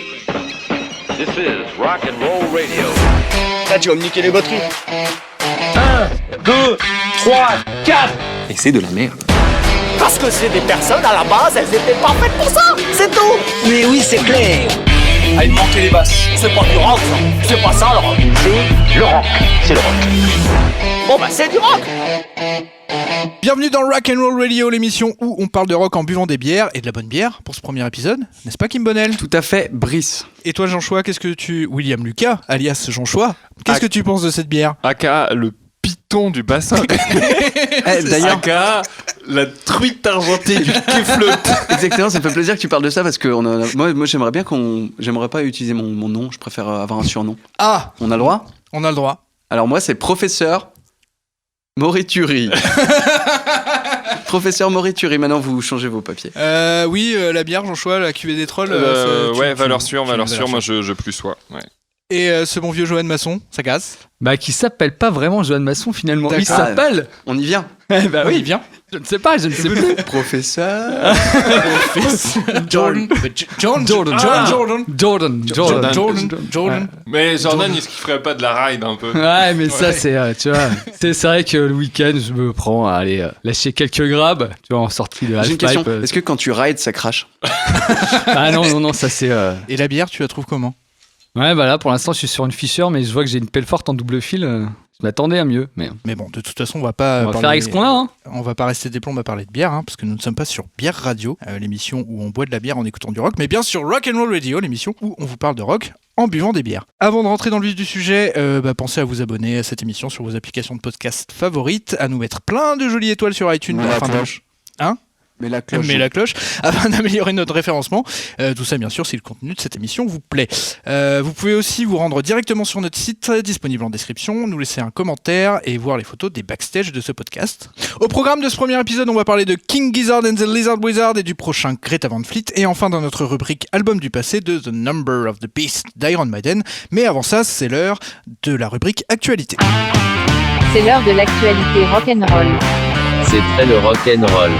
This is Rock and Roll Radio. Là, tu vas me niquer les batteries. 1, 2, 3, 4. Et c'est de la merde. Parce que c'est des personnes, à la base, elles étaient pas faites pour ça, c'est tout. Mais oui, c'est clair. Ah, il manquait les basses. C'est pas du rock, ça. C'est pas ça, le rock. C'est le rock. C'est le rock. Bon, bah, c'est du rock. Bienvenue dans Rock and Roll Radio, l'émission où on parle de rock en buvant des bières et de la bonne bière pour ce premier épisode, n'est-ce pas Kim Bonnel ? Tout à fait, Brice. Et toi Jean-Choix, William Lucas, alias Jean-Choix, qu'est-ce que tu penses de cette bière ? Aka le python du bassin. D'ailleurs, Aka la truite argentée du Kefleut. exactement, ça me fait plaisir que tu parles de ça parce que moi j'aimerais bien j'aimerais pas utiliser mon nom, je préfère avoir un surnom. Ah, On a le droit ? on a le droit. Alors moi c'est professeur Morituri. Professeur Morituri, maintenant vous changez vos papiers. Oui, la bière Jean-Choix, la cuvée des trolls. Valeur sûre, moi je plus sois. Ouais. Et ce bon vieux Johan Masson, ça casse ? Bah, qui s'appelle pas vraiment Johan Masson finalement. Il D'accord. s'appelle. On y vient. Bah Oui, oui, bien. je ne sais pas, je ne sais plus. Professeur. Jordan. Mais Jordan, il se kifferait pas de la ride un peu. Ouais, mais ça, c'est, tu vois, c'est vrai que le week-end, je me prends à aller lâcher quelques grabs, tu vois, en sortie de J'ai une question, half-pipe. est-ce que quand tu rides ça crache ? Ah non, ça c'est... Et la bière, tu la trouves comment ? Ouais, bah là, pour l'instant, je suis sur une Fisher, mais je vois que j'ai une pelle forte en double fil. Je m'attendais à mieux, mais Mais bon, de toute façon, on va pas on va faire avec ce qu'on a, hein. On va pas rester des plombs à parler de bière, parce que nous ne sommes pas sur Bière Radio, l'émission où on boit de la bière en écoutant du rock, mais bien sur Rock and Roll Radio, l'émission où on vous parle de rock en buvant des bières. Avant de rentrer dans le vif du sujet, pensez à vous abonner à cette émission sur vos applications de podcast favorites, à nous mettre plein de jolies étoiles sur iTunes. Mais la afin de- cloche. Hein ? Mais la cloche. Mais la cloche, afin d'améliorer notre référencement. Tout ça, bien sûr, si le contenu de cette émission vous plaît. Vous pouvez aussi vous rendre directement sur notre site, disponible en description, nous laisser un commentaire et voir les photos des backstage de ce podcast. Au programme de ce premier épisode, on va parler de King Gizzard and the Lizard Wizard et du prochain Greta Van Fleet. Et enfin, dans notre rubrique Album du passé, de The Number of the Beast d'Iron Maiden. Mais avant ça, c'est l'heure de la rubrique Actualité. C'est l'heure de l'actualité rock'n'roll. C'est très le rock'n'roll.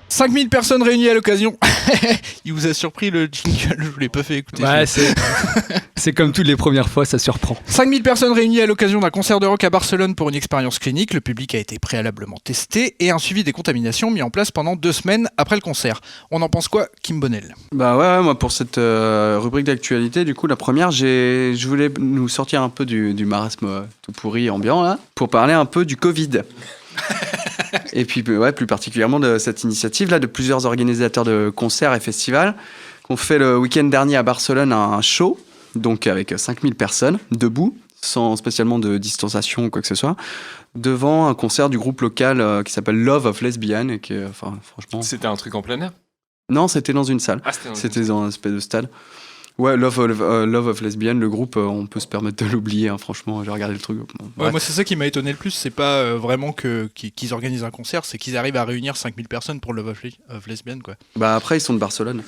5000 personnes réunies à l'occasion. Il vous a surpris le jingle, je vous l'ai pas fait écouter. Ouais, c'est comme toutes les premières fois, ça surprend. 5000 personnes réunies à l'occasion d'un concert de rock à Barcelone pour une expérience clinique. Le public a été préalablement testé et un suivi des contaminations mis en place pendant 2 semaines après le concert. On en pense quoi, Kim Bonnel ? Bah ouais, moi pour cette rubrique d'actualité, du coup la première, je voulais nous sortir un peu du marasme tout pourri ambiant là, pour parler un peu du Covid. Et puis ouais, plus particulièrement de cette initiative là de plusieurs organisateurs de concerts et festivals qui ont fait le week-end dernier à Barcelone un show, donc avec 5000 personnes debout, sans spécialement de distanciation ou quoi que ce soit, devant un concert du groupe local qui s'appelle Love of Lesbian et qui, franchement... C'était un truc en plein air ? Non, c'était dans une salle. Ah, C'était dans un espèce de stade. Ouais, Love of Lesbian, le groupe, on peut se permettre de l'oublier, hein, franchement, j'ai regardé le truc. Ouais, moi, c'est ça qui m'a étonné le plus. C'est pas vraiment qu'ils organisent un concert, c'est qu'ils arrivent à réunir 5000 personnes pour Love of Lesbian, quoi. Bah après, ils sont de Barcelone.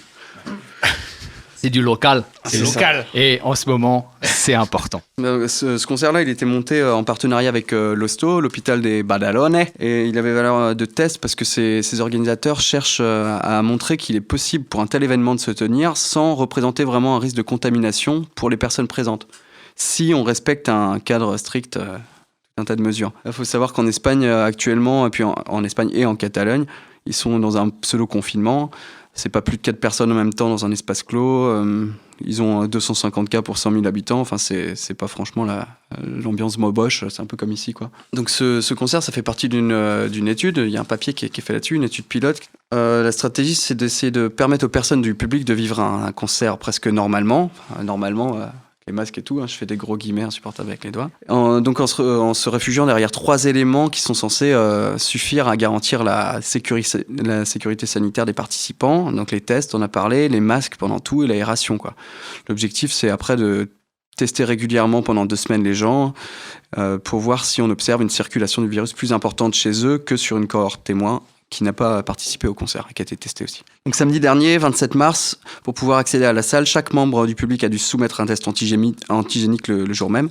C'est du local. C'est local. Et en ce moment, c'est important. Ce concert-là, il était monté en partenariat avec l'Hosto, l'hôpital des Badalones, et il avait valeur de test parce que ces organisateurs cherchent à montrer qu'il est possible pour un tel événement de se tenir sans représenter vraiment un risque de contamination pour les personnes présentes, si on respecte un cadre strict, un tas de mesures. Il faut savoir qu'en Espagne actuellement, et puis en Espagne et en Catalogne, ils sont dans un pseudo-confinement. C'est pas plus de 4 personnes en même temps dans un espace clos. Ils ont 250 cas pour 100 000 habitants. Enfin, c'est pas franchement l'ambiance moboche. C'est un peu comme ici, quoi. Donc, ce concert, ça fait partie d'une étude. Il y a un papier qui est fait là-dessus, une étude pilote. La stratégie, c'est d'essayer de permettre aux personnes du public de vivre un concert presque normalement. Les masques et tout, hein, je fais des gros guillemets insupportables avec les doigts. Donc en se réfugiant derrière 3 éléments qui sont censés suffire à garantir la sécurité sanitaire des participants. Donc les tests, on a parlé, les masques pendant tout et l'aération, quoi. L'objectif, c'est après de tester régulièrement pendant 2 semaines les gens pour voir si on observe une circulation du virus plus importante chez eux que sur une cohorte témoin qui n'a pas participé au concert et qui a été testé aussi. Donc samedi dernier, 27 mars, pour pouvoir accéder à la salle, chaque membre du public a dû soumettre un test antigénique le jour même.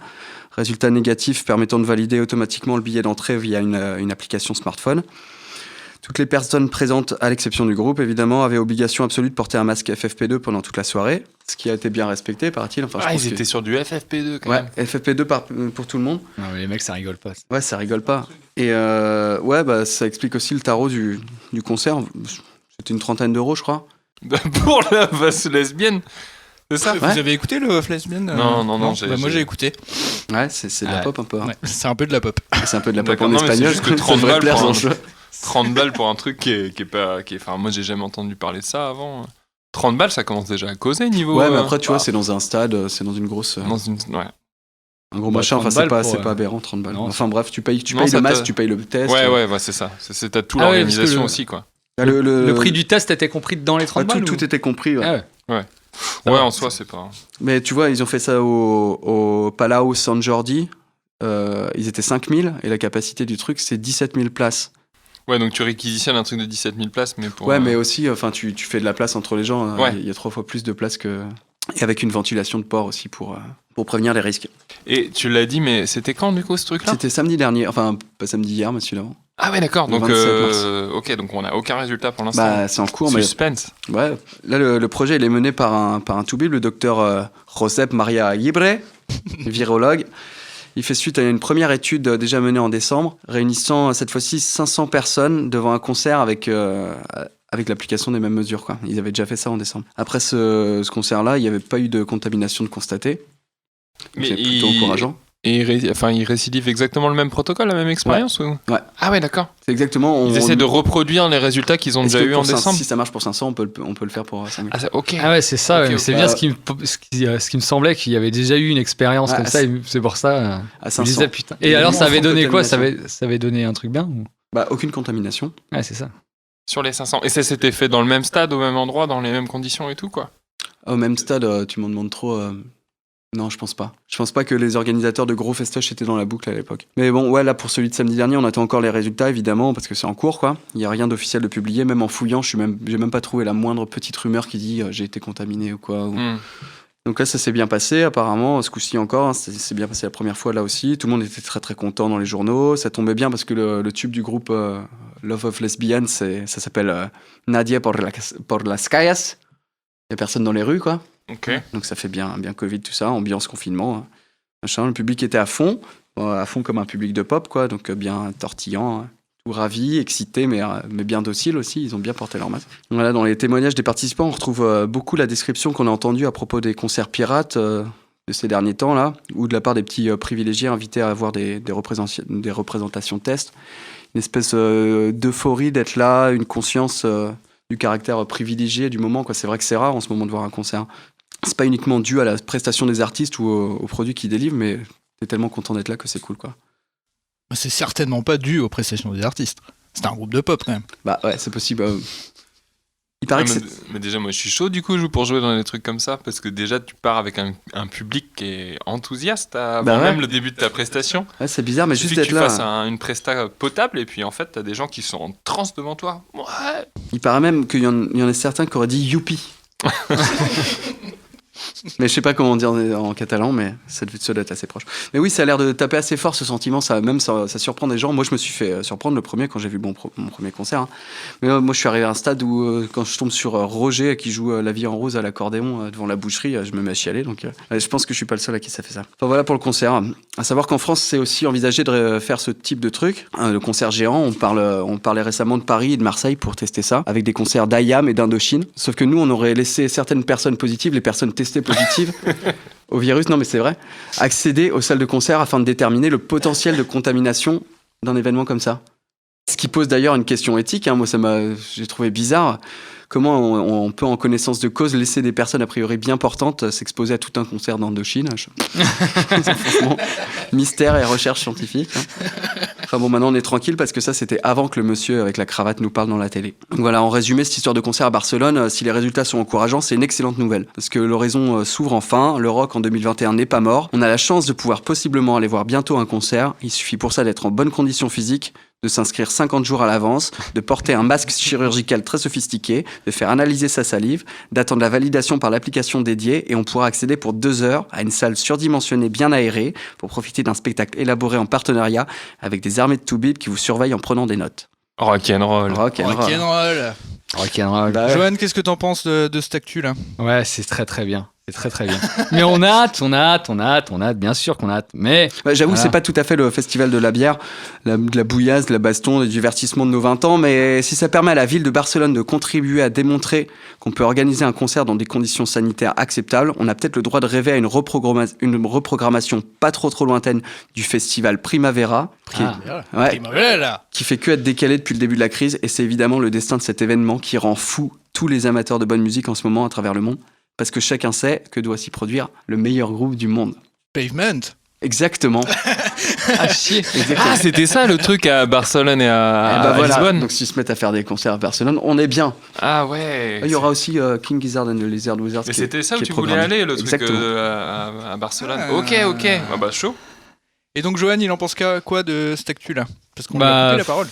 Résultat négatif permettant de valider automatiquement le billet d'entrée via une application smartphone. Toutes les personnes présentes, à l'exception du groupe, évidemment, avaient obligation absolue de porter un masque FFP2 pendant toute la soirée, ce qui a été bien respecté, paraît-il. Enfin, Ils étaient sur du FFP2 quand Ouais, même. FFP2 pour tout le monde. Non, mais les mecs, ça rigole pas. Ouais, ça rigole pas. Et ça explique aussi le tarot du concert. C'était une 30aine d'euros, je crois. Pour la vaste lesbienne. C'est ça? Vous avez écouté le Off Lesbian? Non, moi j'ai écouté. Ouais, c'est de la pop un peu. Hein. Ouais, c'est un peu de la pop. C'est un peu de la pop D'accord, en non, mais espagnol. c'est juste que Ça 30 devrait balles plaire, pour ce jeu. 30 balles pour un truc qui est pas... Enfin, moi, j'ai jamais entendu parler de ça avant. 30 balles, ça commence déjà à causer niveau... Ouais, mais après, tu vois, c'est dans un stade, c'est dans une grosse... Ouais. Un gros machin, enfin, 30 balles c'est pas aberrant, 30 balles. Non, Enfin, bref, tu payes Non, ça le masque, te- tu payes le test. Ouais, c'est ça. T'as tout Ah ouais, l'organisation parce que aussi, quoi. Le prix du test était compris dans les 30 balles tout était compris, ouais. Ah ouais. Ouais, en soi, c'est pas... Mais tu vois, ils ont fait ça au Palau San Jordi. Ils étaient 5000 et la capacité du truc, c'est 17 000 places. Ouais, donc tu réquisitionnes un truc de 17 000 places, mais pour... Ouais, mais aussi, enfin, tu fais de la place entre les gens. Ouais. Il y a 3 fois plus de place que... Et avec une ventilation de port aussi pour prévenir les risques. Et tu l'as dit, mais c'était quand, du coup, ce truc-là? C'était samedi dernier. Enfin, pas samedi hier, mais celui d'avant. Ah ouais, d'accord. Le Donc, 27 mars. ok, donc on n'a aucun résultat pour l'instant. Bah, c'est en cours, mais... Suspense. Ouais. Là, le projet, il est mené par un toubib, le docteur Josep Maria Libre, virologue. Il fait suite à une première étude déjà menée en décembre, réunissant cette fois-ci 500 personnes devant un concert avec l'application des mêmes mesures, quoi. Ils avaient déjà fait ça en décembre. Après ce concert-là, il n'y avait pas eu de contamination de constatée. Mais C'est plutôt encourageant. Et il récidive exactement le même protocole, la même expérience ou... Ouais. Ah ouais, d'accord. C'est exactement... Ils essaient de reproduire les résultats qu'ils ont Est-ce déjà que eu en pour décembre. Si ça marche pour 500, on peut le faire pour 5000. Ah, ok. Ah ouais, c'est ça, Ok, ouais, mais ok. c'est bien ce qui me semblait qu'il y avait déjà eu une expérience Ouais, comme ça, et c'est pour ça. À Je me 500. disais, putain. Et Il y a alors, une ça avait forte donné quoi? Ça contamination. avait donné un truc bien ou... Bah, aucune contamination. Ouais, c'est ça. Sur les 500. Et ça s'était fait dans le même stade, au même endroit, dans les mêmes conditions et tout, quoi. Au même stade, tu m'en demandes trop. Non, je pense pas. Je pense pas que les organisateurs de gros festoches étaient dans la boucle à l'époque. Mais bon, ouais, là, pour celui de samedi dernier, on attend encore les résultats, évidemment, parce que c'est en cours, quoi. Il y a rien d'officiel de publié. Même en fouillant, j'ai même pas trouvé la moindre petite rumeur qui dit j'ai été contaminé ou quoi. Donc là, ça s'est bien passé, apparemment, ce coup-ci encore. Hein, c'est bien passé la première fois, là aussi. Tout le monde était très, très content dans les journaux. Ça tombait bien parce que le tube du groupe Love of Lesbian, ça s'appelle Nadie por las calles. Il y a personne dans les rues, quoi. Ok. Donc ça fait bien Covid, tout ça, ambiance confinement. Machin. Le public était à fond comme un public de pop, quoi. Donc bien tortillant, hein. Tout ravi, excité, mais bien docile aussi. Ils ont bien porté leur masque. Voilà, dans les témoignages des participants, on retrouve beaucoup la description qu'on a entendue à propos des concerts pirates de ces derniers temps, là, ou de la part des petits privilégiés invités à avoir des représentations test. Une espèce d'euphorie d'être là, une conscience du caractère privilégié du moment, quoi. C'est vrai que c'est rare en ce moment de voir un concert. C'est pas uniquement dû à la prestation des artistes ou aux produits qu'ils délivrent, mais t'es tellement content d'être là que c'est cool, quoi. C'est certainement pas dû aux prestations des artistes. C'est un groupe de pop quand même. Bah ouais, c'est possible. Il paraît que c'est... Mais déjà, moi, je suis chaud, du coup, pour jouer dans des trucs comme ça, parce que déjà, tu pars avec un public qui est enthousiaste avant même le début de ta prestation. Ouais, c'est bizarre, mais juste que d'être tu là. fasses une presta potable, et puis en fait, t'as des gens qui sont en transe devant toi. Ouais. Il paraît même qu'il y en a certains qui auraient dit youpi. Mais je sais pas comment dire en catalan, mais ça doit être assez proche. Mais oui, ça a l'air de taper assez fort ce sentiment, ça surprend des gens. Moi, je me suis fait surprendre le premier quand j'ai vu mon premier concert. Hein. Mais moi, je suis arrivé à un stade où, quand je tombe sur Roger qui joue La Vie en Rose à l'accordéon devant la boucherie, je me mets à chialer. Donc, je pense que je suis pas le seul à qui ça fait ça. Enfin, voilà pour le concert. À savoir qu'en France, c'est aussi envisagé de faire ce type de truc. Le concert géant, on parlait récemment de Paris et de Marseille pour tester ça, avec des concerts d'IAM et d'Indochine. Sauf que nous, on aurait laissé certaines personnes positives, les personnes testées positives au virus, non mais c'est vrai, accéder aux salles de concert afin de déterminer le potentiel de contamination d'un événement comme ça. Ce qui pose d'ailleurs une question éthique, hein. Moi j'ai trouvé bizarre. Comment on peut, en connaissance de cause, laisser des personnes a priori bien portantes s'exposer à tout un concert d'Indochine? Franchement, mystère et recherche scientifique. Hein. Enfin bon, maintenant on est tranquille parce que ça c'était avant que le monsieur avec la cravate nous parle dans la télé. Donc voilà, en résumé, cette histoire de concert à Barcelone, si les résultats sont encourageants, c'est une excellente nouvelle. Parce que l'horizon s'ouvre enfin, le rock en 2021 n'est pas mort. On a la chance de pouvoir possiblement aller voir bientôt un concert. Il suffit pour ça d'être en bonne condition physique, de s'inscrire 50 jours à l'avance, de porter un masque chirurgical très sophistiqué, de faire analyser sa salive, d'attendre la validation par l'application dédiée et on pourra accéder pour 2 heures à une salle surdimensionnée bien aérée pour profiter d'un spectacle élaboré en partenariat avec des armées de toubibs qui vous surveillent en prenant des notes. Rock'n'roll. Rock'n'roll. Rock'n'roll. Johan, qu'est-ce que t'en penses de cette actu là ? Ouais, c'est très bien. C'est très bien. Mais on a hâte, bien sûr qu'on a hâte. Mais j'avoue, voilà. c'est pas tout à fait le festival de la bière, de la bouillasse, de la baston, du divertissement de nos 20 ans, mais si ça permet à la ville de Barcelone de contribuer à démontrer qu'on peut organiser un concert dans des conditions sanitaires acceptables, on a peut-être le droit de rêver à une reprogrammation pas trop lointaine du festival Primavera, qui fait que être décalé depuis le début de la crise, et c'est évidemment le destin de cet événement qui rend fou tous les amateurs de bonne musique en ce moment à travers le monde. Parce que chacun sait que doit s'y produire le meilleur groupe du monde. Pavement. Exactement. Ah, chier. Exactement. Ah, c'était ça le truc à Barcelone et à voilà. Lisbonne. Donc s'ils se mettent à faire des concerts à Barcelone, on est bien. Ah ouais. Il y aura aussi King Gizzard and the Lizard Wizard. Mais c'était ça où tu voulais aller, le truc à Barcelone. Ok. Bah chaud. Et donc Johan, il en pense quoi de cette actu là ? Parce qu'on lui a coupé la parole.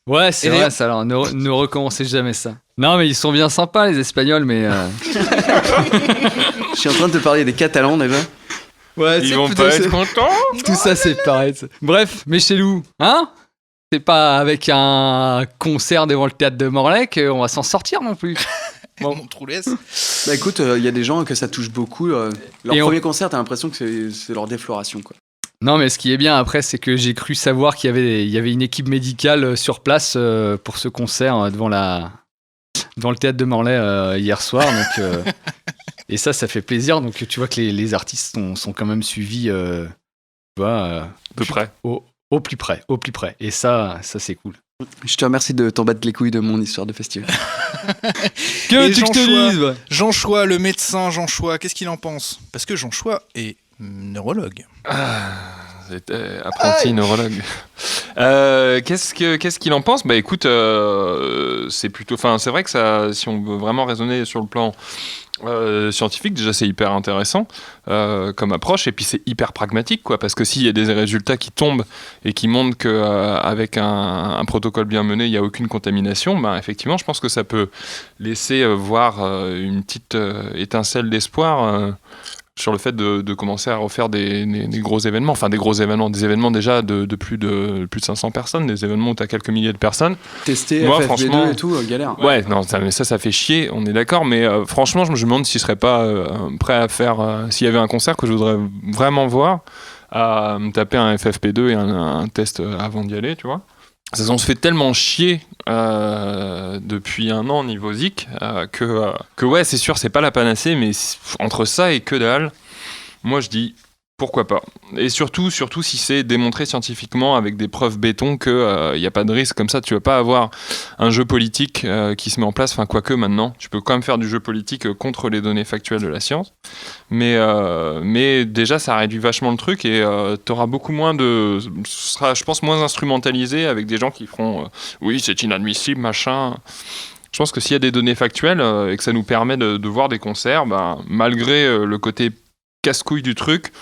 Ouais, c'est vrai, ça. Alors, ne recommencez jamais ça. Non, mais ils sont bien sympas, les Espagnols, mais... Je suis en train de te parler des Catalans, déjà. Ouais, ils vont pas être contents. Tout ça, c'est pareil. Bref, mais chez nous, hein ? C'est pas avec un concert devant le théâtre de Morlaix qu'on va s'en sortir non plus. Bon, on te laisse. Bah écoute, il y a des gens que ça touche beaucoup. Leur premier concert, t'as l'impression que c'est leur défloration, quoi. Non, mais ce qui est bien après, c'est que j'ai cru savoir qu'il y avait une équipe médicale sur place pour ce concert devant le théâtre de Morlaix hier soir. Donc, et ça fait plaisir. Donc tu vois que les artistes sont quand même suivis de près. Au plus près. Et ça c'est cool. Je te remercie de t'en battre les couilles de mon histoire de festival. Que tu te dises Jean Choix, le médecin Jean Choix, qu'est-ce qu'il en pense ? Parce que Jean Choix est neurologue. Apprenti neurologue. Qu'est-ce qu'il en pense ? Bah écoute, c'est plutôt, c'est vrai que ça, si on veut vraiment raisonner sur le plan scientifique, déjà c'est hyper intéressant comme approche, et puis c'est hyper pragmatique, quoi, parce que s'il y a des résultats qui tombent et qui montrent qu'avec un protocole bien mené, il n'y a aucune contamination, bah effectivement, je pense que ça peut laisser voir une petite étincelle d'espoir. Sur le fait de commencer à refaire des gros événements, des événements déjà de plus de 500 personnes, des événements où tu as quelques milliers de personnes. Tester moi, FFP2 franchement, et tout, galère. Ouais, non, ça fait chier, on est d'accord, mais franchement, je me demande s'il serait pas prêt à faire, s'il y avait un concert que je voudrais vraiment voir, à me taper un FFP2 et un test avant d'y aller, tu vois. On se fait tellement chier depuis un an niveau Zik que ouais, c'est sûr, c'est pas la panacée, mais entre ça et que dalle, moi je dis pourquoi pas. Et surtout si c'est démontré scientifiquement avec des preuves béton qu'il n'y a pas de risque comme ça. Tu vas pas avoir un jeu politique qui se met en place, quoique maintenant, tu peux quand même faire du jeu politique contre les données factuelles de la science. Mais déjà, ça réduit vachement le truc et tu auras beaucoup moins ce sera, je pense, moins instrumentalisé avec des gens qui feront oui, c'est inadmissible, machin. Je pense que s'il y a des données factuelles et que ça nous permet de voir des concerts, malgré le côté casse-couille du truc,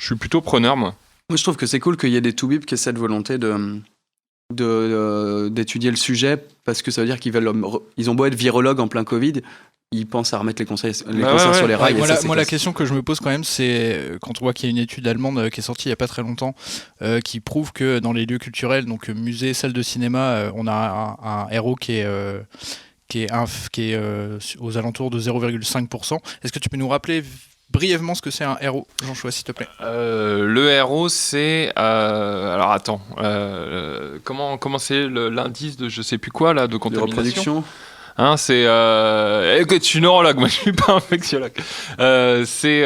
je suis plutôt preneur, moi. Moi, je trouve que c'est cool qu'il y ait des toubibs qui aient cette volonté d'étudier le sujet, parce que ça veut dire ils ont beau être virologues en plein Covid, ils pensent à remettre les concerts sur les rails. Moi, la question que je me pose quand même, c'est quand on voit qu'il y a une étude allemande qui est sortie il n'y a pas très longtemps, qui prouve que dans les lieux culturels, donc musées, salles de cinéma, on a un RO qui est aux alentours de 0,5%. Est-ce que tu peux nous rappeler brièvement ce que c'est un RO, Jean Choix, s'il te plaît? Le RO, c'est... alors attends, comment c'est l'indice de je sais plus quoi, là, de contamination? De reproduction. Hein, c'est... je suis neurologue, moi je suis pas infectiologue. C'est,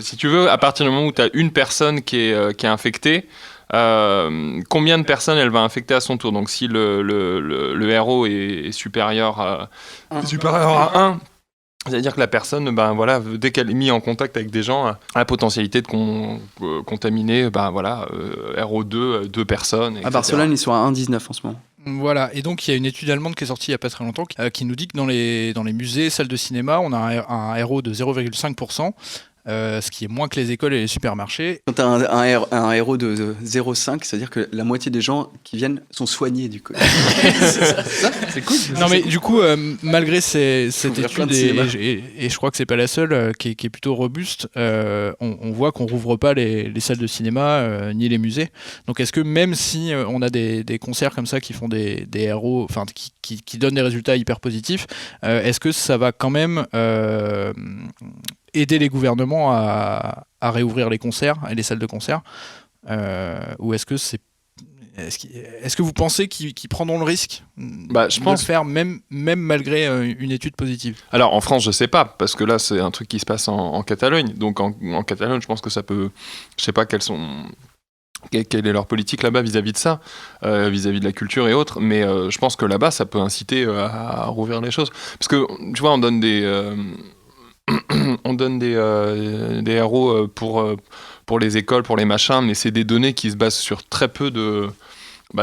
si tu veux, à partir du moment où tu as une personne qui est infectée, combien de personnes elle va infecter à son tour. Donc si le RO est supérieur à 1, c'est-à-dire que la personne, dès qu'elle est mise en contact avec des gens, a la potentialité de contaminer RO2, 2 personnes, etc. À Barcelone, ils sont à 1,19 en ce moment. Voilà, et donc il y a une étude allemande qui est sortie il n'y a pas très longtemps qui nous dit que dans les musées, salles de cinéma, on a un RO de 0,5%. ce qui est moins que les écoles et les supermarchés. Quand tu as un héros de 0,5, c'est-à-dire que la moitié des gens qui viennent sont soignés du coup. C'est cool. Non mais du coup, malgré cette étude, et je crois que c'est pas la seule, qui est plutôt robuste, on voit qu'on rouvre pas les salles de cinéma ni les musées. Donc est-ce que même si on a des concerts comme ça qui font des héros, enfin qui donnent des résultats hyper positifs, est-ce que ça va quand même aider les gouvernements à réouvrir les concerts et les salles de concert, ou est-ce que vous pensez qu'ils prendront le risque je pense le faire même malgré une étude positive? Alors en France, je sais pas, parce que là c'est un truc qui se passe en Catalogne. Donc en Catalogne, je pense que ça peut. Je sais pas quelle est leur politique là-bas vis-à-vis de ça, vis-à-vis de la culture et autres. Mais je pense que là-bas, ça peut inciter à rouvrir les choses. Parce que tu vois, on donne des héros pour les écoles, pour les machins, mais c'est des données qui se basent sur très peu de.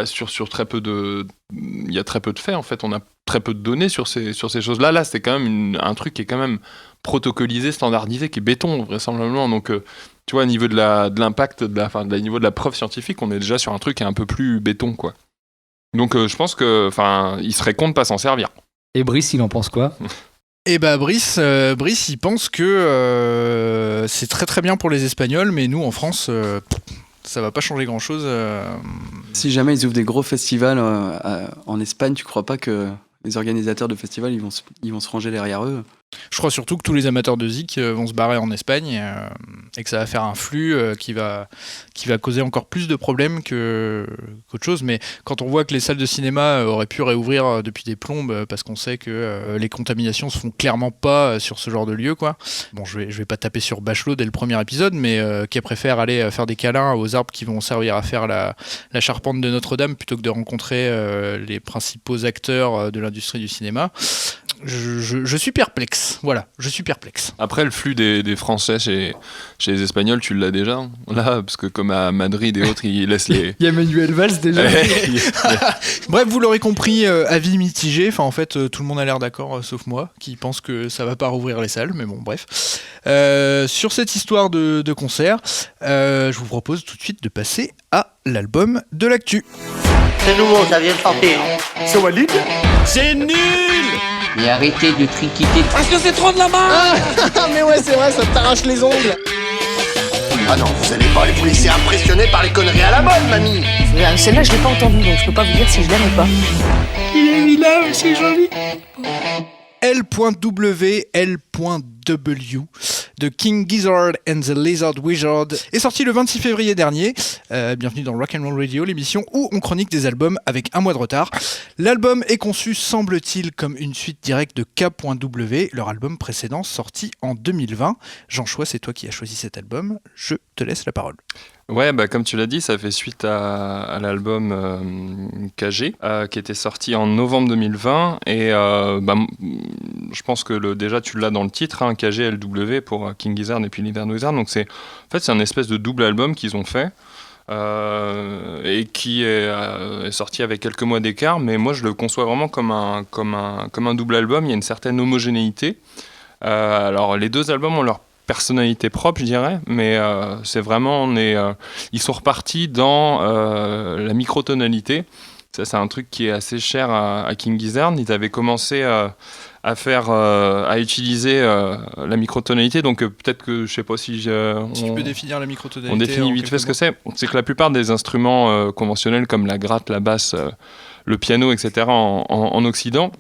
Sur très peu de. Il y a très peu de faits en fait, on a très peu de données sur ces choses-là. Là, c'est quand même un truc qui est quand même protocolisé, standardisé, qui est béton vraisemblablement. Donc, tu vois, au niveau de l'impact, niveau de la preuve scientifique, on est déjà sur un truc qui est un peu plus béton, quoi. Donc, je pense que, il serait con de pas s'en servir. Et Brice, il en pense quoi? Et Brice, il pense que c'est très très bien pour les Espagnols, mais nous en France, ça va pas changer grand chose. Si jamais ils ouvrent des gros festivals en Espagne, tu crois pas que les organisateurs de festivals ils vont se ranger derrière eux? Je crois surtout que tous les amateurs de zik vont se barrer en Espagne et que ça va faire un flux qui va causer encore plus de problèmes qu'autre chose. Mais quand on voit que les salles de cinéma auraient pu réouvrir depuis des plombes parce qu'on sait que les contaminations se font clairement pas sur ce genre de lieu, quoi. Bon, je vais pas taper sur Bachelot dès le premier épisode, mais qui préfère aller faire des câlins aux arbres qui vont servir à faire la charpente de Notre-Dame plutôt que de rencontrer les principaux acteurs de l'industrie du cinéma. Je suis perplexe. Voilà, je suis perplexe. Après, le flux des Français chez les Espagnols, tu l'as déjà. Là, parce que comme à Madrid et autres, ils laissent les... Il y a Manuel Valls déjà. Bref, vous l'aurez compris, avis mitigé. Enfin, en fait, tout le monde a l'air d'accord, sauf moi, qui pense que ça va pas rouvrir les salles. Mais bon, bref. Sur cette histoire de concert, je vous propose tout de suite de passer à l'album de l'actu. C'est nouveau, ça vient de sortir. C'est Walid? C'est nul! Mais arrêtez de triquiter. Parce que c'est trop de la main! Mais ouais, c'est vrai, ça t'arrache les ongles. Ah non, vous allez pas vous laisser impressionner par les conneries à la mode, mamie! Celle-là, je l'ai pas entendue, donc je peux pas vous dire si je l'aime ou pas. Il est vilain, c'est joli. L.W. de King Gizzard and the Lizard Wizard est sorti le 26 février dernier. Bienvenue dans Rock'n'Roll Radio, l'émission où on chronique des albums avec un mois de retard. L'album est conçu, semble-t-il, comme une suite directe de K.W, leur album précédent sorti en 2020. Jean Choix, c'est toi qui as choisi cet album. Je te laisse la parole. Ouais, comme tu l'as dit, ça fait suite à l'album KG, qui était sorti en novembre 2020. Et je pense que déjà tu l'as dans le titre, hein, KG, LW pour King Gizzard et puis Lizard Wizard. Donc c'est un espèce de double album qu'ils ont fait. Et qui est sorti avec quelques mois d'écart, mais moi je le conçois vraiment comme un double album. Il y a une certaine homogénéité. Alors les deux albums ont leur personnalité propre, je dirais, mais c'est vraiment ils sont repartis dans la microtonalité. Ça, c'est un truc qui est assez cher à King Gizzard. Ils avaient commencé à utiliser la microtonalité, donc peut-être que je sais pas si tu peux définir la microtonalité. On définit vite fait ce que c'est. C'est que la plupart des instruments conventionnels comme la gratte, la basse, le piano, etc. en Occident,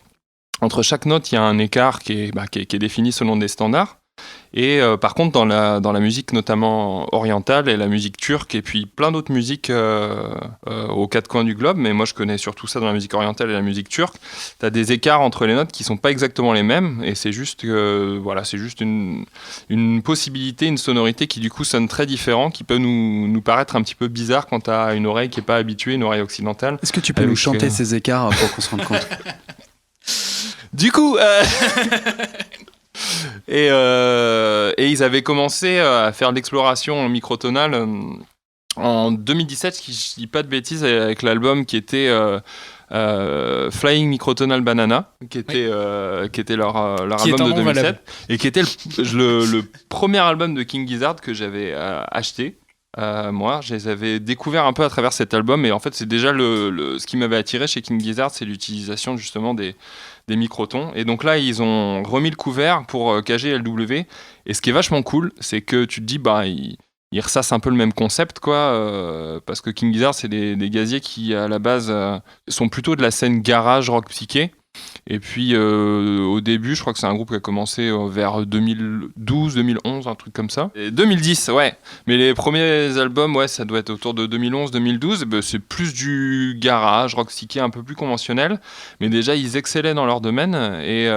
entre chaque note, il y a un écart qui est défini selon des standards. Et par contre, dans la musique notamment orientale et la musique turque et puis plein d'autres musiques aux quatre coins du globe, mais moi je connais surtout ça dans la musique orientale et la musique turque, tu as des écarts entre les notes qui sont pas exactement les mêmes, et c'est juste une possibilité, une sonorité qui du coup sonne très différent, qui peut nous paraître un petit peu bizarre quand tu as une oreille qui est pas habituée, une oreille occidentale. Est-ce que tu peux nous chanter ces écarts pour qu'on se rende compte? Du coup... Et ils avaient commencé à faire l'exploration microtonale en 2017, si je dis pas de bêtises, avec l'album qui était Flying Microtonal Banana, qui était leur Qui est album un de nom 2007, valable. et qui était le premier album de King Gizzard que j'avais acheté. Moi, je les avais découverts un peu à travers cet album, et en fait, c'est déjà ce qui m'avait attiré chez King Gizzard, c'est l'utilisation justement des microtons. Et donc là, ils ont remis le couvert pour KGLW. Et ce qui est vachement cool, c'est que tu te dis, ils ressassent un peu le même concept, quoi, parce que King Gizzard, c'est des gaziers qui, à la base, sont plutôt de la scène garage rock psyché. Et puis au début, je crois que c'est un groupe qui a commencé vers 2012, 2011, un truc comme ça. Et 2010, ouais. Mais les premiers albums, ouais, ça doit être autour de 2011, 2012. Ben, c'est plus du garage, rock psyché, un peu plus conventionnel. Mais déjà, ils excellaient dans leur domaine. Et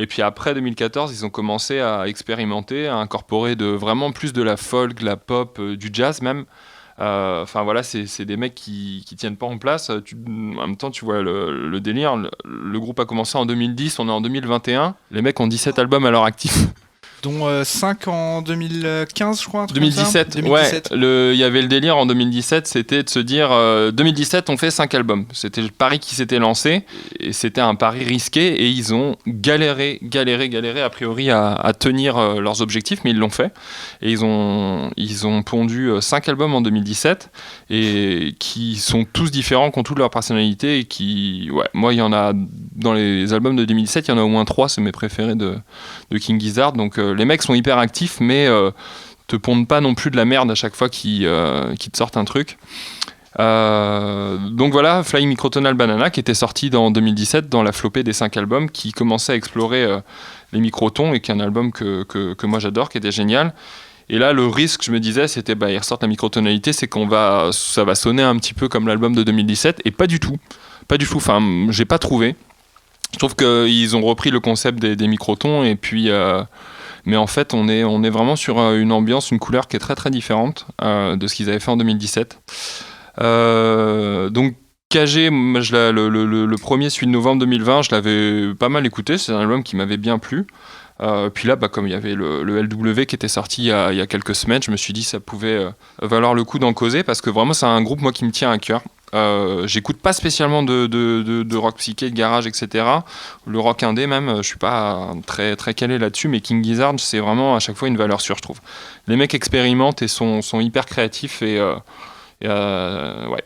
puis après 2014, ils ont commencé à expérimenter, à incorporer vraiment plus de la folk, de la pop, du jazz même. Enfin voilà, c'est des mecs qui tiennent pas en place. En même temps, tu vois le délire. Le groupe a commencé en 2010, on est en 2021. Les mecs ont 17 albums à leur actif. Dont 5 en 2015, je crois. Un truc 2017, comme ça. ouais. Il y avait le délire en 2017, c'était de se dire 2017, on fait 5 albums. C'était le pari qui s'était lancé, et c'était un pari risqué, et ils ont galéré a priori à tenir leurs objectifs, mais ils l'ont fait. Et ils ont pondu 5 albums en 2017, et qui sont tous différents, qui ont toute leur personnalité, et qui, ouais, moi, il y en a dans les albums de 2017, il y en a au moins 3, c'est mes préférés de King Gizzard. Donc les mecs sont hyper actifs, mais te pondent pas non plus de la merde à chaque fois qu'ils te sortent un truc. Donc voilà, Flying Microtonal Banana, qui était sorti en 2017 dans la flopée des 5 albums, qui commençait à explorer les microtons, et qui est un album que moi j'adore, qui était génial. Et là, le risque, je me disais, c'était ils ressortent la microtonalité, c'est ça va sonner un petit peu comme l'album de 2017, et pas du tout. Enfin, j'ai pas trouvé. Je trouve qu'ils ont repris le concept des microtons, et puis mais en fait on est vraiment sur une ambiance, une couleur qui est très très différente de ce qu'ils avaient fait en 2017. Donc KG, moi, le premier, celui de novembre 2020, je l'avais pas mal écouté, c'est un album qui m'avait bien plu. Puis là, comme il y avait le LW qui était sorti il y a quelques semaines, je me suis dit ça pouvait valoir le coup d'en causer, parce que vraiment c'est un groupe, moi, qui me tient à cœur. J'écoute pas spécialement de rock psyché, de garage, etc. Le rock indé même, je suis pas très, très calé là-dessus, mais King Gizzard, c'est vraiment à chaque fois une valeur sûre, je trouve. Les mecs expérimentent et sont hyper créatifs, et ouais,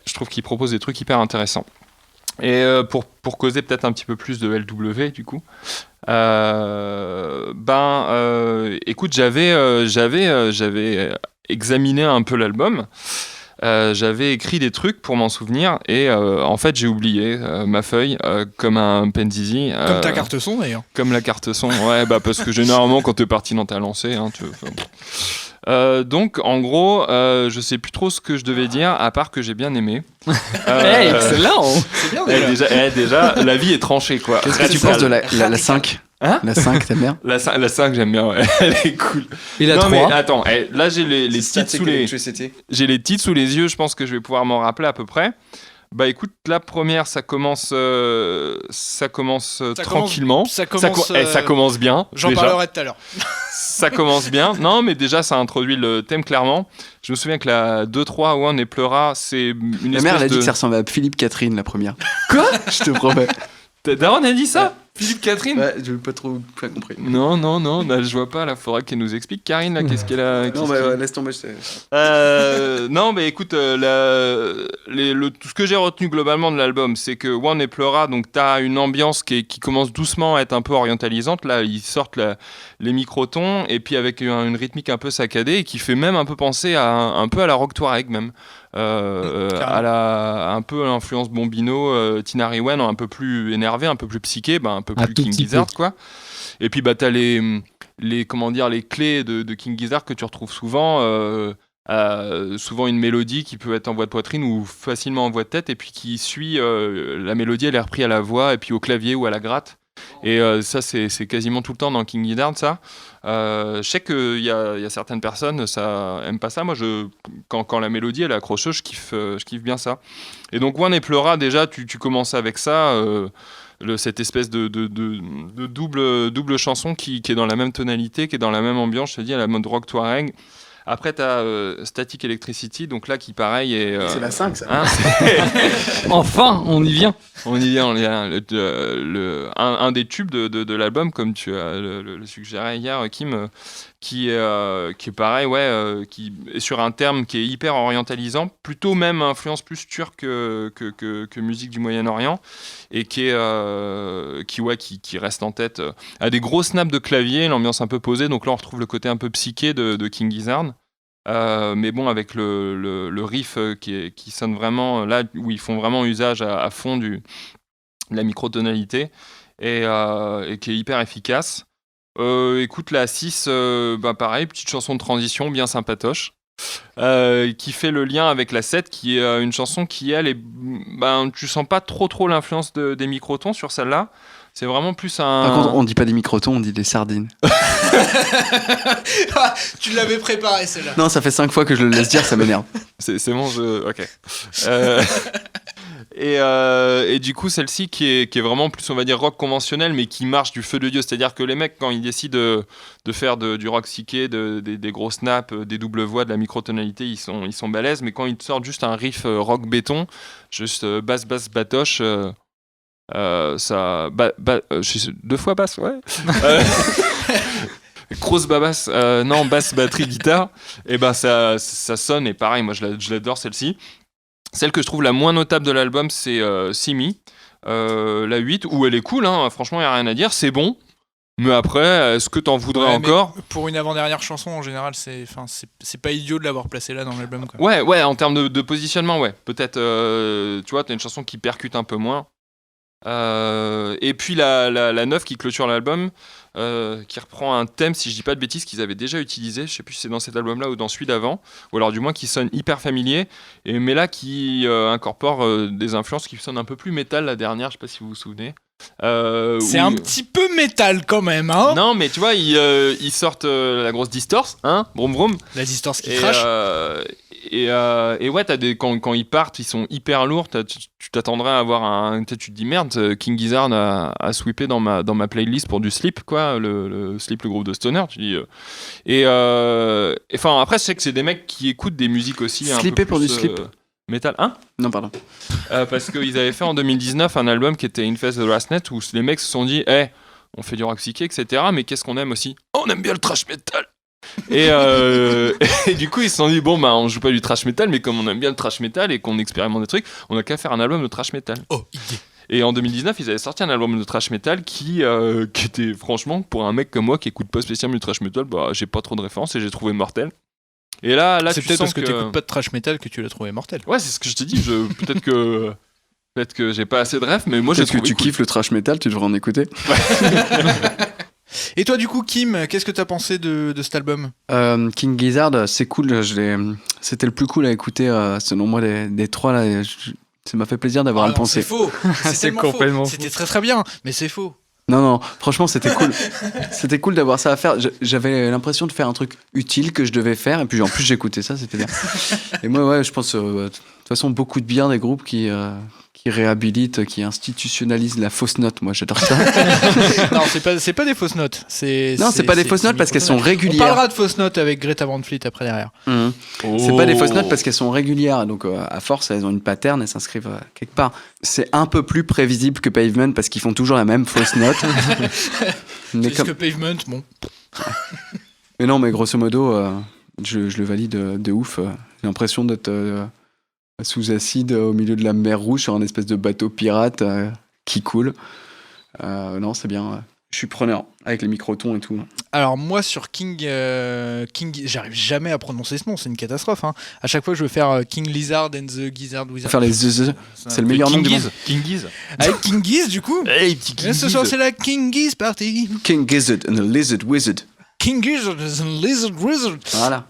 je trouve qu'ils proposent des trucs hyper intéressants. Et pour causer peut-être un petit peu plus de LW, du coup, écoute, j'avais examiné un peu l'album. J'avais écrit des trucs pour m'en souvenir, et en fait j'ai oublié ma feuille, comme un penzizi. Comme ta carte son d'ailleurs. Comme la carte son, ouais, parce que généralement quand t'es parti dans ta lancée, donc en gros, je sais plus trop ce que je devais dire, à part que j'ai bien aimé. Excellent. C'est bien déjà, la vie est tranchée, quoi. Qu'est-ce que tu penses de la 5 ? Hein ? La 5, t'aimes bien ? La 5, j'aime bien, ouais. Elle est cool. Et la 3 ? Mais attends, là j'ai les titres sous j'ai les titres sous les yeux, je pense que je vais pouvoir m'en rappeler à peu près. Écoute, la première, ça commence tranquillement. Ça commence bien. J'en déjà. parlerai tout à l'heure. Ça commence bien. Non, mais déjà, ça introduit le thème clairement. Je me souviens que la 2-3, One et Pleura, c'est une Ma espèce mère, elle a dit de... que ça ressemblait à Philippe Catherine, la première. Quoi ? Je te promets. Daron a dit ça ? Philippe Catherine ? Ouais, je n'ai pas trop compris. Non, là, je vois pas. Là, faudra qu'elle nous explique. Karine, là, qu'est-ce qu'elle a... Non, ouais, laisse tomber. Non, mais écoute, tout ce que j'ai retenu globalement de l'album, c'est que One et Pleura, donc t'as une ambiance qui commence doucement à être un peu orientalisante. Là, ils sortent les microtons, et puis avec une rythmique un peu saccadée, et qui fait même un peu penser un peu à la rock Touareg même. Un peu l'influence Bombino, Tinari Wen, un peu plus énervé, un peu plus psyché, un peu plus King Gizzard, quoi. Et puis t'as les clés de King Gizzard que tu retrouves souvent. Souvent une mélodie qui peut être en voix de poitrine ou facilement en voix de tête, et puis qui suit la mélodie, elle est reprise à la voix et puis au clavier ou à la gratte. Et ça, c'est quasiment tout le temps dans King Gizzard, ça. Je sais qu'il y a certaines personnes, ça aime pas ça. Moi, quand la mélodie elle est accrocheuse, je kiffe bien ça. Et donc One et Pleura, déjà, tu commences avec ça, cette espèce de double chanson qui est dans la même tonalité, qui est dans la même ambiance, je te dis, à la mode rock Touareg, Après, t'as Static Electricity, donc là, qui pareil est. C'est la 5, ça. Hein, Enfin, on y vient. on y vient. Un des tubes de l'album, comme tu as le suggéré hier, Kim, qui est pareil, qui est sur un terme qui est hyper orientalisant, plutôt même influence plus turque que musique du Moyen-Orient, et qui reste en tête. A des gros snaps de clavier, l'ambiance un peu posée, donc là on retrouve le côté un peu psyché de King Gizzard. Mais bon, avec le riff qui sonne vraiment, là où ils font vraiment usage à fond de la microtonalité, et qui est hyper efficace. Écoute, la 6, pareil, petite chanson de transition bien sympatoche, qui fait le lien avec la 7, qui est une chanson qui, elle, tu sens pas trop l'influence des microtons sur celle-là. C'est vraiment plus un... Par contre, on dit pas des microtons, on dit des sardines. Tu l'avais préparé, celle-là. Non, ça fait 5 fois que je le laisse dire, ça m'énerve. C'est bon, ok. Et du coup, celle-ci qui est vraiment plus, on va dire, rock conventionnel, mais qui marche du feu de Dieu. C'est-à-dire que les mecs, quand ils décident de faire du rock psyché, des gros snaps, des doubles voix, de la microtonalité, ils sont balèzes. Mais quand ils te sortent juste un riff rock béton, juste basse, batoche, deux fois basse, ouais. Grosse babasse, non, basse, batterie, guitare, et ça sonne, et pareil, moi je l'adore celle-ci. Celle que je trouve la moins notable de l'album, c'est Simi, la 8, où elle est cool, hein, franchement, il n'y a rien à dire, c'est bon. Mais après, est-ce que t'en voudrais encore ? Pour une avant-dernière chanson, en général, c'est pas idiot de l'avoir placée là dans l'album, quoi. Ouais, en termes de positionnement, ouais. Peut-être, tu vois, t'as une chanson qui percute un peu moins. Et puis la 9 qui clôture l'album, qui reprend un thème, si je dis pas de bêtises, qu'ils avaient déjà utilisé, je sais plus si c'est dans cet album là ou dans celui d'avant, ou alors du moins qui sonne hyper familier, mais là qui incorpore des influences qui sonnent un peu plus métal. La dernière, je sais pas si vous vous souvenez. C'est un petit peu métal quand même, hein. Non, mais tu vois, ils sortent la grosse distorse, hein, brum brum. La distorse qui crache. Et ouais, quand ils partent, ils sont hyper lourds. Tu t'attendrais à avoir tu te dis merde, King Gizzard a sweepé dans ma playlist pour du Sleep, quoi, le Sleep, le groupe de stoner. Tu dis. Enfin, après, je sais que c'est des mecs qui écoutent des musiques aussi. Sleepé un peu pour plus, du Sleep. Metal, hein ? Non, pardon. Parce qu'ils avaient fait en 2019 un album qui était Infest the Last Net, où les mecs se sont dit, on fait du rock psyché, etc. Mais qu'est-ce qu'on aime aussi ? On aime bien le thrash metal. Et du coup ils se sont dit on joue pas du thrash metal, mais comme on aime bien le thrash metal et qu'on expérimente des trucs, on a qu'à faire un album de thrash metal. Idée. Et en 2019 ils avaient sorti un album de thrash metal qui était franchement, pour un mec comme moi qui écoute pas spécialement du thrash metal, j'ai pas trop de références et j'ai trouvé mortel. Et là c'est tu peut-être sens parce que t'écoutes pas de thrash metal que tu l'as trouvé mortel. Ouais, c'est ce que je te dis. Peut-être que j'ai pas assez de rêves, mais moi j'ai trouvé que tu kiffes le thrash metal, tu devrais en écouter. Et toi, du coup, Kim, qu'est-ce que t'as pensé de cet album ? King Gizzard, c'est cool. C'était le plus cool à écouter, selon moi, des trois là. Ça m'a fait plaisir d'avoir à le penser. C'est faux. C'est complètement faux. C'était très très bien, mais c'est faux. Non, franchement, c'était cool. C'était cool d'avoir ça à faire. J'avais l'impression de faire un truc utile que je devais faire, et puis en plus j'écoutais ça, c'était bien. Et moi, ouais, je pense, de toute façon, beaucoup de bien des groupes qui réhabilitent, qui institutionnalisent la fausse note. Moi, j'adore ça. Non, c'est pas des fausses notes. C'est pas des fausses notes parce qu'elles sont régulières. On parlera de fausses notes avec Greta Van Fleet après derrière. Mmh. C'est pas des fausses notes parce qu'elles sont régulières. Donc, à force, elles ont une pattern et s'inscrivent quelque part. C'est un peu plus prévisible que Pavement parce qu'ils font toujours la même fausse note. Mais que Pavement, bon. Mais non, mais grosso modo, je le valide de ouf. J'ai l'impression d'être sous acide au milieu de la mer Rouge sur un espèce de bateau pirate qui coule. Non, c'est bien. Je suis preneur avec les microtons et tout. Alors moi sur King, j'arrive jamais à prononcer ce nom, c'est une catastrophe. Hein. À chaque fois je veux faire King Lizard and the Gizzard Wizard. Faire les c'est le meilleur nom du monde. King Giz. Avec King Giz du coup. Hey, King ce soir c'est la King Giz party. King Gizzard and the Lizard Wizard. King Gizzard and the Lizard Wizard. Voilà.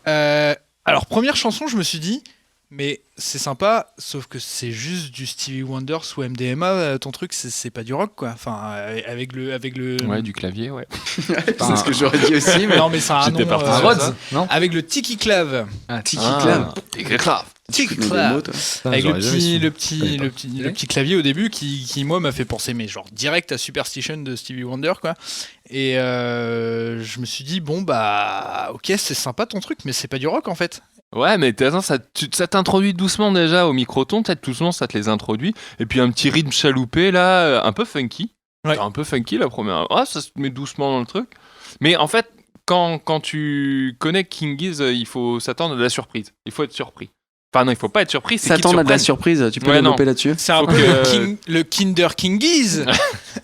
Alors première chanson je me suis dit mais c'est sympa, sauf que c'est juste du Stevie Wonder sous MDMA, ton truc, c'est pas du rock, quoi. Enfin, avec le... Ouais, du clavier, ouais. C'est ce que j'aurais dit aussi, mais... Non, mais c'est un nom... Rhodes, non ? Avec le Tiki Clav. Tiki Clav. Tiki Clav. Tic connais des clap. mots, toi. Avec j'aurais jamais su. le connais pas. petit clavier au début qui moi m'a fait penser mais genre direct à Superstition de Stevie Wonder quoi. Et je me suis dit bon bah ok c'est sympa ton truc mais c'est pas du rock en fait. Ouais, mais attends, ça t'introduit doucement déjà au microton, peut-être doucement ça te les introduit. Et puis un petit rythme chaloupé là, un peu funky. Ouais. Un peu funky la première. Ah, ça se met doucement dans le truc. Mais en fait, quand tu connais King Giz, il faut s'attendre à de la surprise. Il faut être surpris. Enfin non, il faut pas être surpris. C'est S'attendre à de la surprise. surprise, tu peux Ouais, développer non. là-dessus. C'est un Faut peu que- le Kinder King Giz.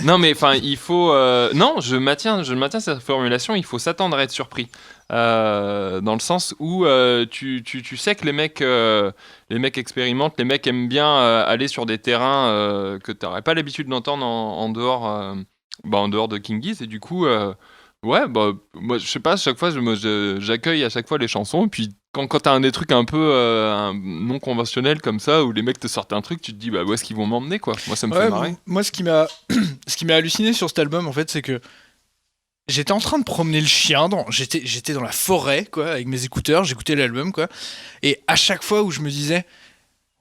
Non, mais enfin, il faut. Non, je maintiens cette formulation. Il faut s'attendre à être surpris. Dans le sens où tu sais que les mecs expérimentent, les mecs aiment bien aller sur des terrains que tu n'aurais pas l'habitude d'entendre en dehors de King Giz. Et du coup, ouais, bah, moi, je sais pas, à chaque fois, j'accueille à chaque fois les chansons. Et puis, quand t'as des trucs un peu non conventionnels comme ça, où les mecs te sortent un truc, tu te dis, bah, où est-ce qu'ils vont m'emmener, quoi. Moi, ça me fait marrer. Moi ce qui m'a halluciné sur cet album en fait c'est que j'étais en train de promener le chien, j'étais dans la forêt quoi, avec mes écouteurs, j'écoutais l'album quoi, et à chaque fois où je me disais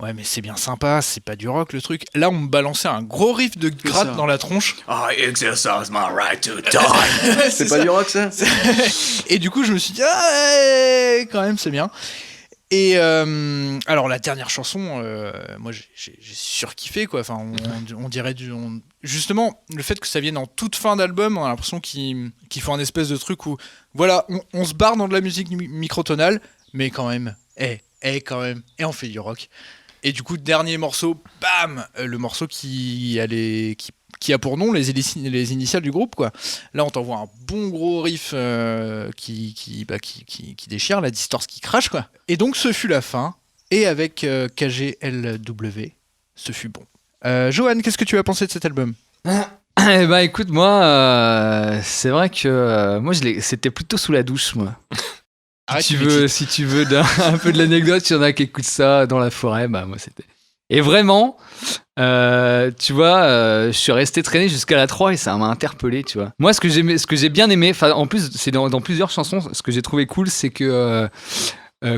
ouais mais c'est bien sympa, c'est pas du rock le truc, là on me balançait un gros riff de gratte dans la tronche. I exercise my right to die. C'est pas du rock ça. Et du coup je me suis dit quand même c'est bien. Et alors la dernière chanson, moi j'ai surkiffé quoi. Enfin, on dirait justement le fait que ça vienne en toute fin d'album, on a l'impression qu'ils font un espèce de truc où voilà, on se barre dans de la musique microtonale, mais quand même, quand même, et on fait du rock. Et du coup dernier morceau, bam, le morceau qui a pour nom les initiales du groupe quoi. Là on t'envoie un bon gros riff qui déchire, la distorse qui crache quoi. Et donc ce fut la fin, et avec KGLW, ce fut bon. Johan, qu'est-ce que tu as pensé de cet album ? Eh ben écoute, moi, c'est vrai que moi c'était plutôt sous la douche moi. Arrête, Si tu veux un peu de l'anecdote, il y en a qui écoutent ça dans la forêt, bah moi c'était. Et vraiment, tu vois, je suis resté traîné jusqu'à la 3 et ça m'a interpellé, tu vois. Moi, ce que j'ai bien aimé, en plus, c'est dans plusieurs chansons, ce que j'ai trouvé cool, c'est que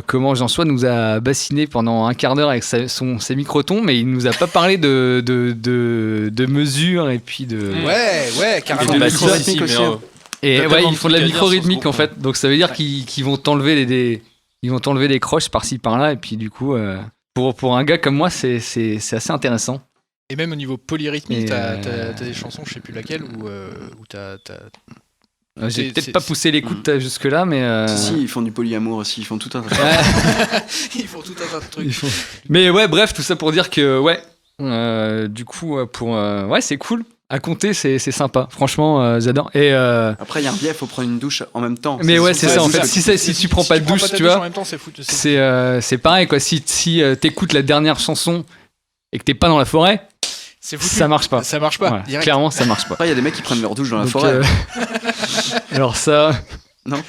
comment Jean-Sois nous a bassiné pendant un quart d'heure avec ses microtons, mais il nous a pas parlé de mesures et puis de... Ouais, carrément. Et de la micro-rythmique rythmique aussi, aussi. hein. Et T'as ouais, tellement ils de font de la trucs à dire sur ce micro-rythmique en groupe, fait, donc ça veut dire qu'ils vont t'enlever ils vont t'enlever des croches par-ci par-là, et puis du coup... Pour un gars comme moi, c'est assez intéressant. Et même au niveau polyrythmique, Et t'as des chansons, je sais plus laquelle, où t'as... J'ai peut-être pas poussé l'écoute jusque-là, mais... Si, ils font du polyamour aussi, ils font tout un Ils font tout un tas de trucs. Mais ouais, bref, tout ça pour dire que, ouais, du coup, ouais, c'est cool. À compter, c'est sympa. Franchement, j'adore. Et Après, il y a un biais, il faut prendre une douche en même temps. mais ouais, c'est ça, en fait. ça. Si tu prends pas de douche, ta tu douche vois, en même temps, c'est fou. c'est pareil, quoi. Si t'écoutes la dernière chanson et que t'es pas dans la forêt, C'est foutu. ça marche pas. Ça marche pas. Ouais, direct. clairement, ça marche pas. Après, il y a des mecs qui prennent leur douche dans la Donc, forêt. alors ça... Non.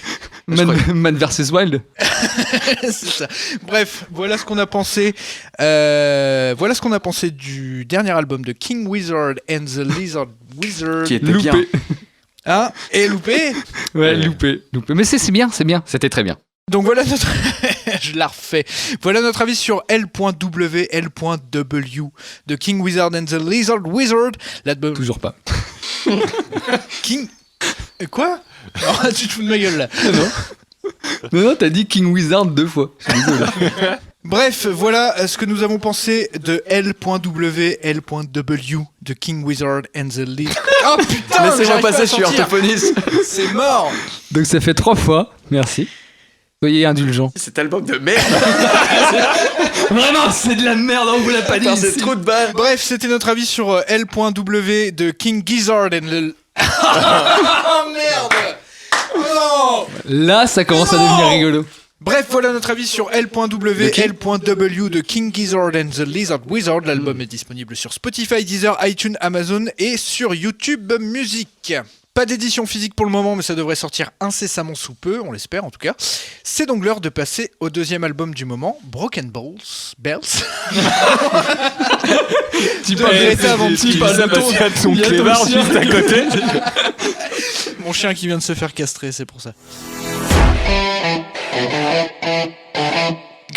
Man vs Wild. C'est ça. Bref, voilà ce qu'on a pensé. Voilà ce qu'on a pensé du dernier album de King Wizard and the Lizard Wizard. Qui était bien. Loupé. Hein ? Et loupé. Ouais, loupé. Mais c'est bien. C'était très bien. Donc voilà notre... Je la refais. Voilà notre avis sur L.W. de King Wizard and the Lizard Wizard. L'album... Toujours pas. King... Quoi ? Oh, tu te fous de ma gueule là. Non, t'as dit King Wizard 2 fois. Je suis désolé. Bref, voilà ce que nous avons pensé de L.W. de King Wizard and the Lizard. Oh putain, Laissez-moi j'arrive pas passer, à je suis sortir. orthophoniste. C'est mort. Donc ça fait 3 fois. Merci. Soyez indulgents. Cet album de merde. Vraiment, c'est de la merde, on vous l'a pas dit. Putain, c'est trop de balles. Bref, c'était notre avis sur L.W. de King Gizzard and the... Oh merde. Non. Là, ça commence à devenir rigolo. Bref, voilà notre avis sur L.W. de King Gizzard and the Lizard Wizard. L'album est disponible sur Spotify, Deezer, iTunes, Amazon et sur YouTube Music. Pas d'édition physique pour le moment, mais ça devrait sortir incessamment sous peu, on l'espère en tout cas. C'est donc l'heure de passer au deuxième album du moment, Broken Bells. Tu parles de Greta Van Fleet. son clébard juste à côté. Mon chien qui vient de se faire castrer, c'est pour ça.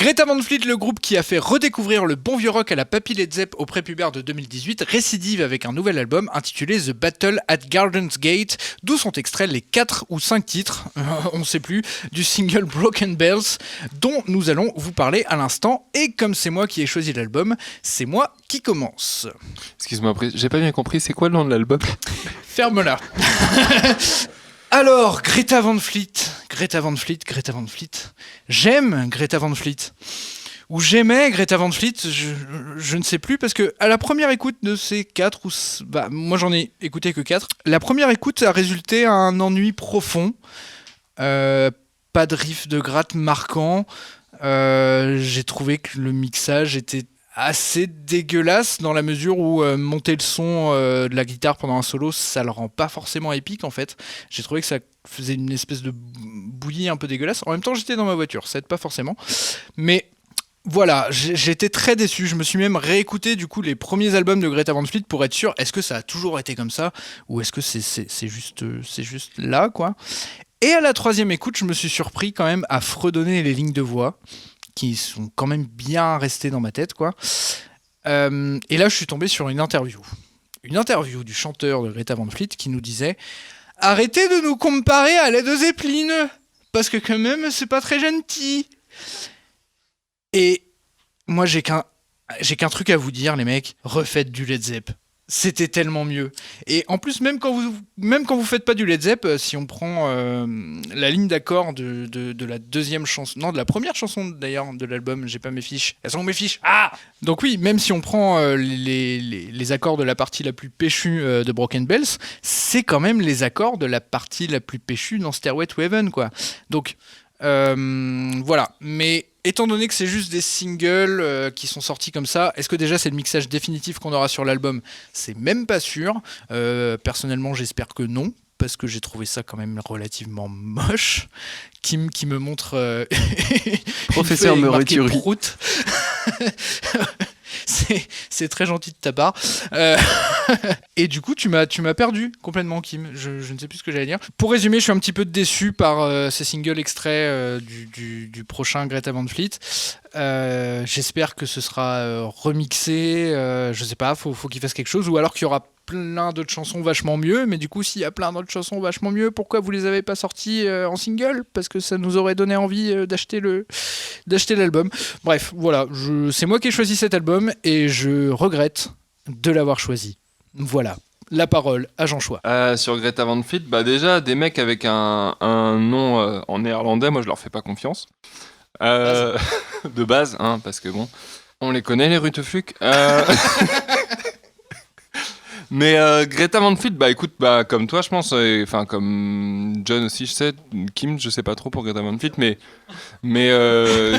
Greta Van Fleet, le groupe qui a fait redécouvrir le bon vieux rock à la Papy Led Zepp au prépubère de 2018, récidive avec un nouvel album intitulé The Battle at Garden's Gate, d'où sont extraits les 4 ou 5 titres, on ne sait plus, du single Broken Bells, dont nous allons vous parler à l'instant. Et comme c'est moi qui ai choisi l'album, c'est moi qui commence. Excuse-moi, j'ai pas bien compris, c'est quoi le nom de l'album ? Ferme-la. Alors, Greta Van Fleet. J'aime Greta Van Fleet. Ou j'aimais Greta Van Fleet, je ne sais plus, parce que à la première écoute de ces 4 ou... moi j'en ai écouté que 4. La première écoute a résulté à un ennui profond. Pas de riff de gratte marquant. J'ai trouvé que le mixage était assez dégueulasse dans la mesure où monter le son de la guitare pendant un solo, ça le rend pas forcément épique en fait. J'ai trouvé que ça faisait une espèce de bouillie un peu dégueulasse. En même temps, j'étais dans ma voiture, ça aide pas forcément. Mais voilà, j'étais très déçu. Je me suis même réécouté du coup les premiers albums de Greta Van Fleet pour être sûr, est-ce que ça a toujours été comme ça ou est-ce que c'est juste là quoi. Et à la troisième écoute, je me suis surpris quand même à fredonner les lignes de voix qui sont quand même bien restées dans ma tête, quoi. Et là, je suis tombé sur une interview du chanteur de Greta Van Fleet qui nous disait « Arrêtez de nous comparer à Led Zeppelin, parce que quand même, c'est pas très gentil. » Et moi, j'ai qu'un truc à vous dire, les mecs, refaites du Led Zepp. C'était tellement mieux. Et en plus, même quand vous faites pas du Led Zepp, si on prend la ligne d'accord de la deuxième chanson, non, de la première chanson d'ailleurs de l'album, j'ai pas mes fiches. Elles sont mes fiches. Ah. Donc oui, même si on prend les accords de la partie la plus péchue de Broken Bells, c'est quand même les accords de la partie la plus péchue dans Stairway to Heaven, quoi. Donc voilà. Mais étant donné que c'est juste des singles qui sont sortis comme ça, est-ce que déjà c'est le mixage définitif qu'on aura sur l'album ? C'est même pas sûr. Personnellement, j'espère que non, parce que j'ai trouvé ça quand même relativement moche. Kim qui me montre Professeur Meuretieri. C'est très gentil de ta part. Et du coup, tu m'as perdu complètement, Kim. Je ne sais plus ce que j'allais dire. Pour résumer, je suis un petit peu déçu par ces singles extraits du prochain Greta Van Fleet. J'espère que ce sera remixé. Je sais pas, faut qu'il fasse quelque chose. Ou alors qu'il y aura plein d'autres chansons vachement mieux. Mais du coup, s'il y a plein d'autres chansons vachement mieux, pourquoi vous les avez pas sorties en single ? Parce que ça nous aurait donné envie d'acheter l'album. Bref, voilà. C'est moi qui ai choisi cet album et je regrette de l'avoir choisi. Voilà. La parole à Jean Choix. Sur Greta Van Fleet, déjà, des mecs avec un nom en néerlandais, moi je leur fais pas confiance. De base, hein, parce que bon, on les connaît les Rutefluk. Mais Greta Van Fleet, écoute, comme toi, je pense, enfin comme John aussi, je sais, Kim, je sais pas trop pour Greta Van Fleet, mais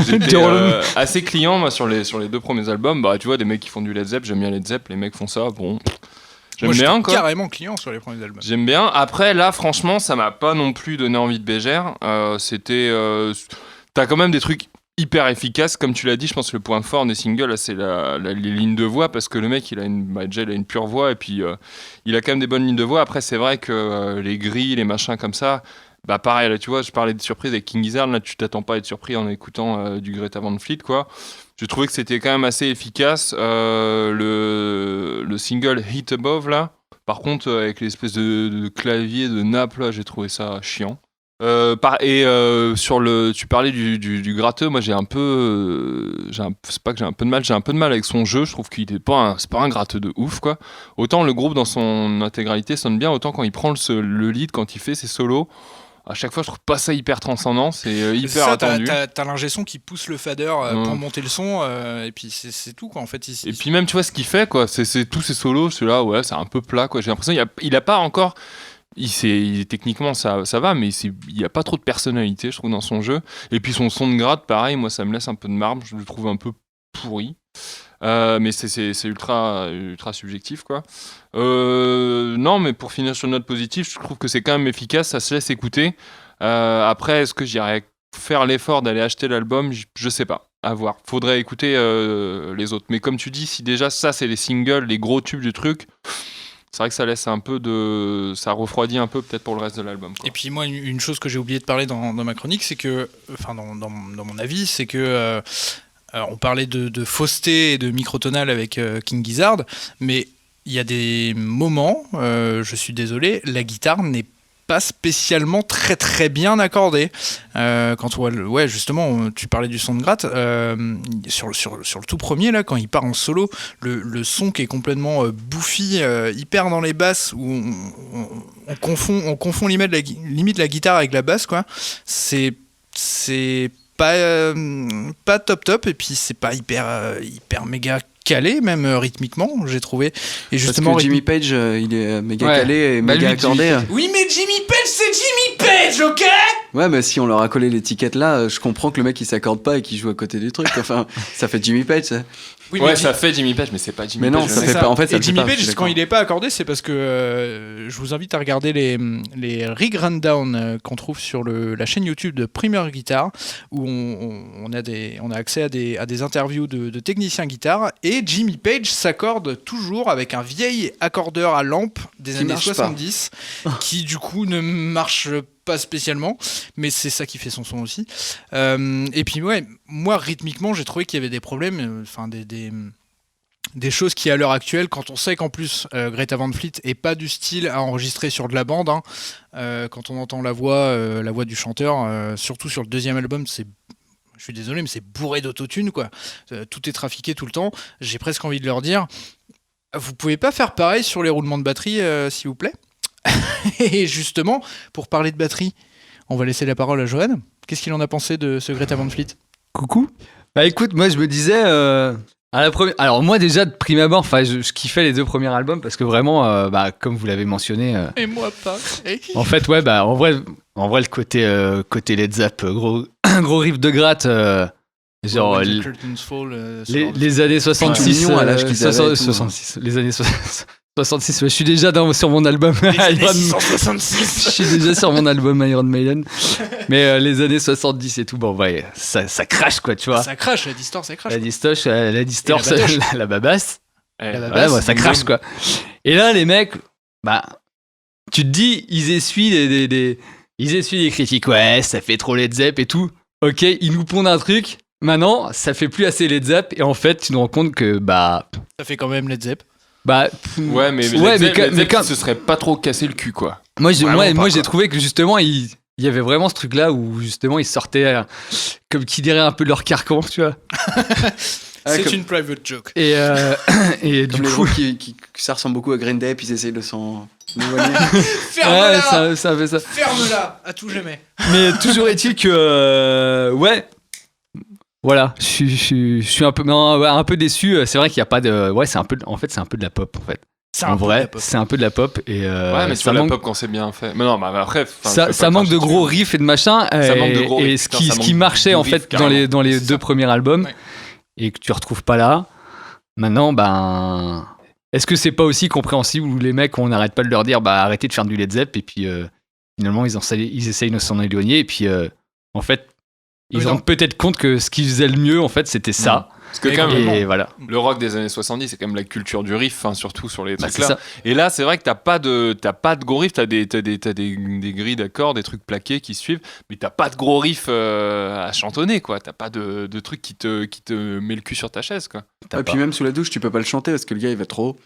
j'étais assez client moi sur les 2 premiers albums. Tu vois, des mecs qui font du Led Zepp, j'aime bien Led Zepp, les mecs font ça, bon. J'aime moi, bien, quoi. Carrément client sur les premiers albums. J'aime bien. Après, là, franchement, ça m'a pas non plus donné envie de bégère. T'as quand même des trucs hyper efficaces, comme tu l'as dit. Je pense que le point fort des singles, là, c'est les lignes de voix, parce que le mec, il a une pure voix, et puis il a quand même des bonnes lignes de voix. Après, c'est vrai que les grilles, les machins comme ça, pareil, là, tu vois, je parlais de surprise avec King Gizzard, là, tu t'attends pas à être surpris en écoutant du Greta Van Fleet, quoi. J'ai trouvé que c'était quand même assez efficace. Le single Hit Above, là, par contre, avec l'espèce de clavier de nappe, là, j'ai trouvé ça chiant. Tu parlais du gratteux. Moi, c'est pas que j'ai un peu de mal, j'ai un peu de mal avec son jeu. Je trouve qu'il est c'est pas un gratteux de ouf, quoi. Autant le groupe dans son intégralité sonne bien, autant quand il prend le lead, quand il fait ses solos, à chaque fois je trouve pas ça hyper transcendant, c'est hyper attendu. T'as l'ingé son qui pousse le fader pour monter le son, et puis c'est tout, quoi, en fait. Et puis même, tu vois ce qu'il fait, quoi, c'est tous ces solos, celui-là, ouais, c'est un peu plat, quoi. J'ai l'impression il a pas encore... techniquement ça va, mais il n'y a pas trop de personnalité, je trouve, dans son jeu. Et puis son son de gratte, pareil, moi ça me laisse un peu de marbre, je le trouve un peu pourri. Mais c'est ultra subjectif, quoi. Non, mais pour finir sur une note positive, je trouve que c'est quand même efficace, ça se laisse écouter. Après, est-ce que j'irais faire l'effort d'aller acheter l'album ? Je sais pas, à voir. Faudrait écouter les autres. Mais comme tu dis, si déjà ça c'est les singles, les gros tubes du truc, c'est vrai que ça laisse un peu ça refroidit un peu peut-être pour le reste de l'album, quoi. Et puis moi, une chose que j'ai oublié de parler dans ma chronique, c'est que, enfin dans mon avis, c'est que on parlait de fausseté et de microtonal avec King Gizzard, mais il y a des moments, je suis désolé, la guitare n'est pas spécialement très très bien accordée. Quand on voit, ouais, justement, tu parlais du son de gratte, sur le tout premier, là, quand il part en solo, le son qui est complètement bouffi, hyper dans les basses, où on confond limite la guitare avec la basse, quoi. C'est pas top, et puis c'est pas hyper méga calé, même rythmiquement, j'ai trouvé. Et justement, parce que Jimmy Page, il est méga calé et méga accordé. Oui, mais Jimmy Page, c'est Jimmy Page, ok? Ouais, mais si on leur a collé l'étiquette là, je comprends que le mec il s'accorde pas et qu'il joue à côté du truc. Enfin, ça fait Jimmy Page, ça. Oui, ouais, ça fait Jimmy Page, mais c'est pas Jimmy Page. Mais non, ça fait pas. En fait, ça et Jimmy pas, Page, quand il est pas accordé, c'est parce que je vous invite à regarder les rig rundown qu'on trouve sur la chaîne YouTube de Premier Guitar, où on a accès à des interviews de techniciens guitare, et Jimmy Page s'accorde toujours avec un vieil accordeur à lampe des années 70, qui du coup ne marche pas spécialement, mais c'est ça qui fait son son aussi. Et puis ouais, moi rythmiquement j'ai trouvé qu'il y avait des problèmes, enfin des choses qui à l'heure actuelle, quand on sait qu'en plus Greta Van Fleet est pas du style à enregistrer sur de la bande, hein, quand on entend la voix du chanteur, surtout sur le deuxième album, je suis désolé, mais c'est bourré d'autotune, quoi. Tout est trafiqué tout le temps. J'ai presque envie de leur dire, vous pouvez pas faire pareil sur les roulements de batterie, s'il vous plaît? Et justement, pour parler de batterie, on va laisser la parole à Johan. Qu'est-ce qu'il en a pensé de ce Greta Van Fleet? Coucou. Bah écoute, moi je me disais à la première. Alors moi déjà de prime abord, enfin je kiffais les deux premiers albums parce que vraiment, comme vous l'avez mentionné. Et moi pas. En fait, ouais, en vrai le côté Led Zepp, gros riff de gratte. Genre les années 66 à l'âge qu'ils avaient, 66 les années 66, je suis déjà sur mon album Iron 166. Je suis déjà sur mon album Iron Maiden. Mais les années 70 et tout, bon ouais, ça crache, quoi, tu vois. Ça crache, la distorse, ça crache. La distorse, la babasse. Ouais, ça crache, quoi. Et là les mecs, tu te dis, ils essuient des critiques. Ouais, ça fait trop Led Zepp et tout. OK, ils nous pondent un truc. Maintenant, ça fait plus assez Led Zepp et en fait, tu te rends compte que ça fait quand même Led Zepp. Ouais, mais Led Zepp se serait pas trop cassé le cul, quoi. Moi j'ai trouvé que justement il y avait vraiment ce truc là où justement ils sortaient comme qui dirait un peu de leur carcan, tu vois. C'est une private joke. Et comme du les coup qui ça ressemble beaucoup à Green Day, puis ils essayent de s'en éloigner. Ferme-la, ça fait ça. Ferme-la à tout jamais. Mais toujours est-il que voilà, je suis un peu déçu. C'est vrai qu'il y a pas de. Ouais, c'est un peu de la pop, en fait. En vrai, c'est un peu de la pop. Et ouais, mais c'est la pop quand c'est bien fait. Mais non, après. Ça manque de gros riffs et de machin. Ça manque de gros riffs. Et ce qui marchait, en fait, dans les deux premiers albums, ouais. Et que tu retrouves pas là. Maintenant, est-ce que c'est pas aussi compréhensible où les mecs, on n'arrête pas de leur dire, arrêtez de faire du Led Zepp, et puis finalement, ils essayent de s'en éloigner, et puis en fait, ils se rendent peut-être compte que ce qu'ils faisaient le mieux, en fait, c'était ça. Parce que quand même, voilà. Le rock des années 70, c'est quand même la culture du riff, surtout sur les trucs c'est là. ça. Et là, c'est vrai que t'as pas de gros riff, t'as des grilles d'accords, des trucs plaqués qui suivent, mais t'as pas de gros riff à chantonner, quoi. T'as pas de truc qui te met le cul sur ta chaise, quoi. Et puis même sous la douche, tu peux pas le chanter parce que le gars il va trop haut.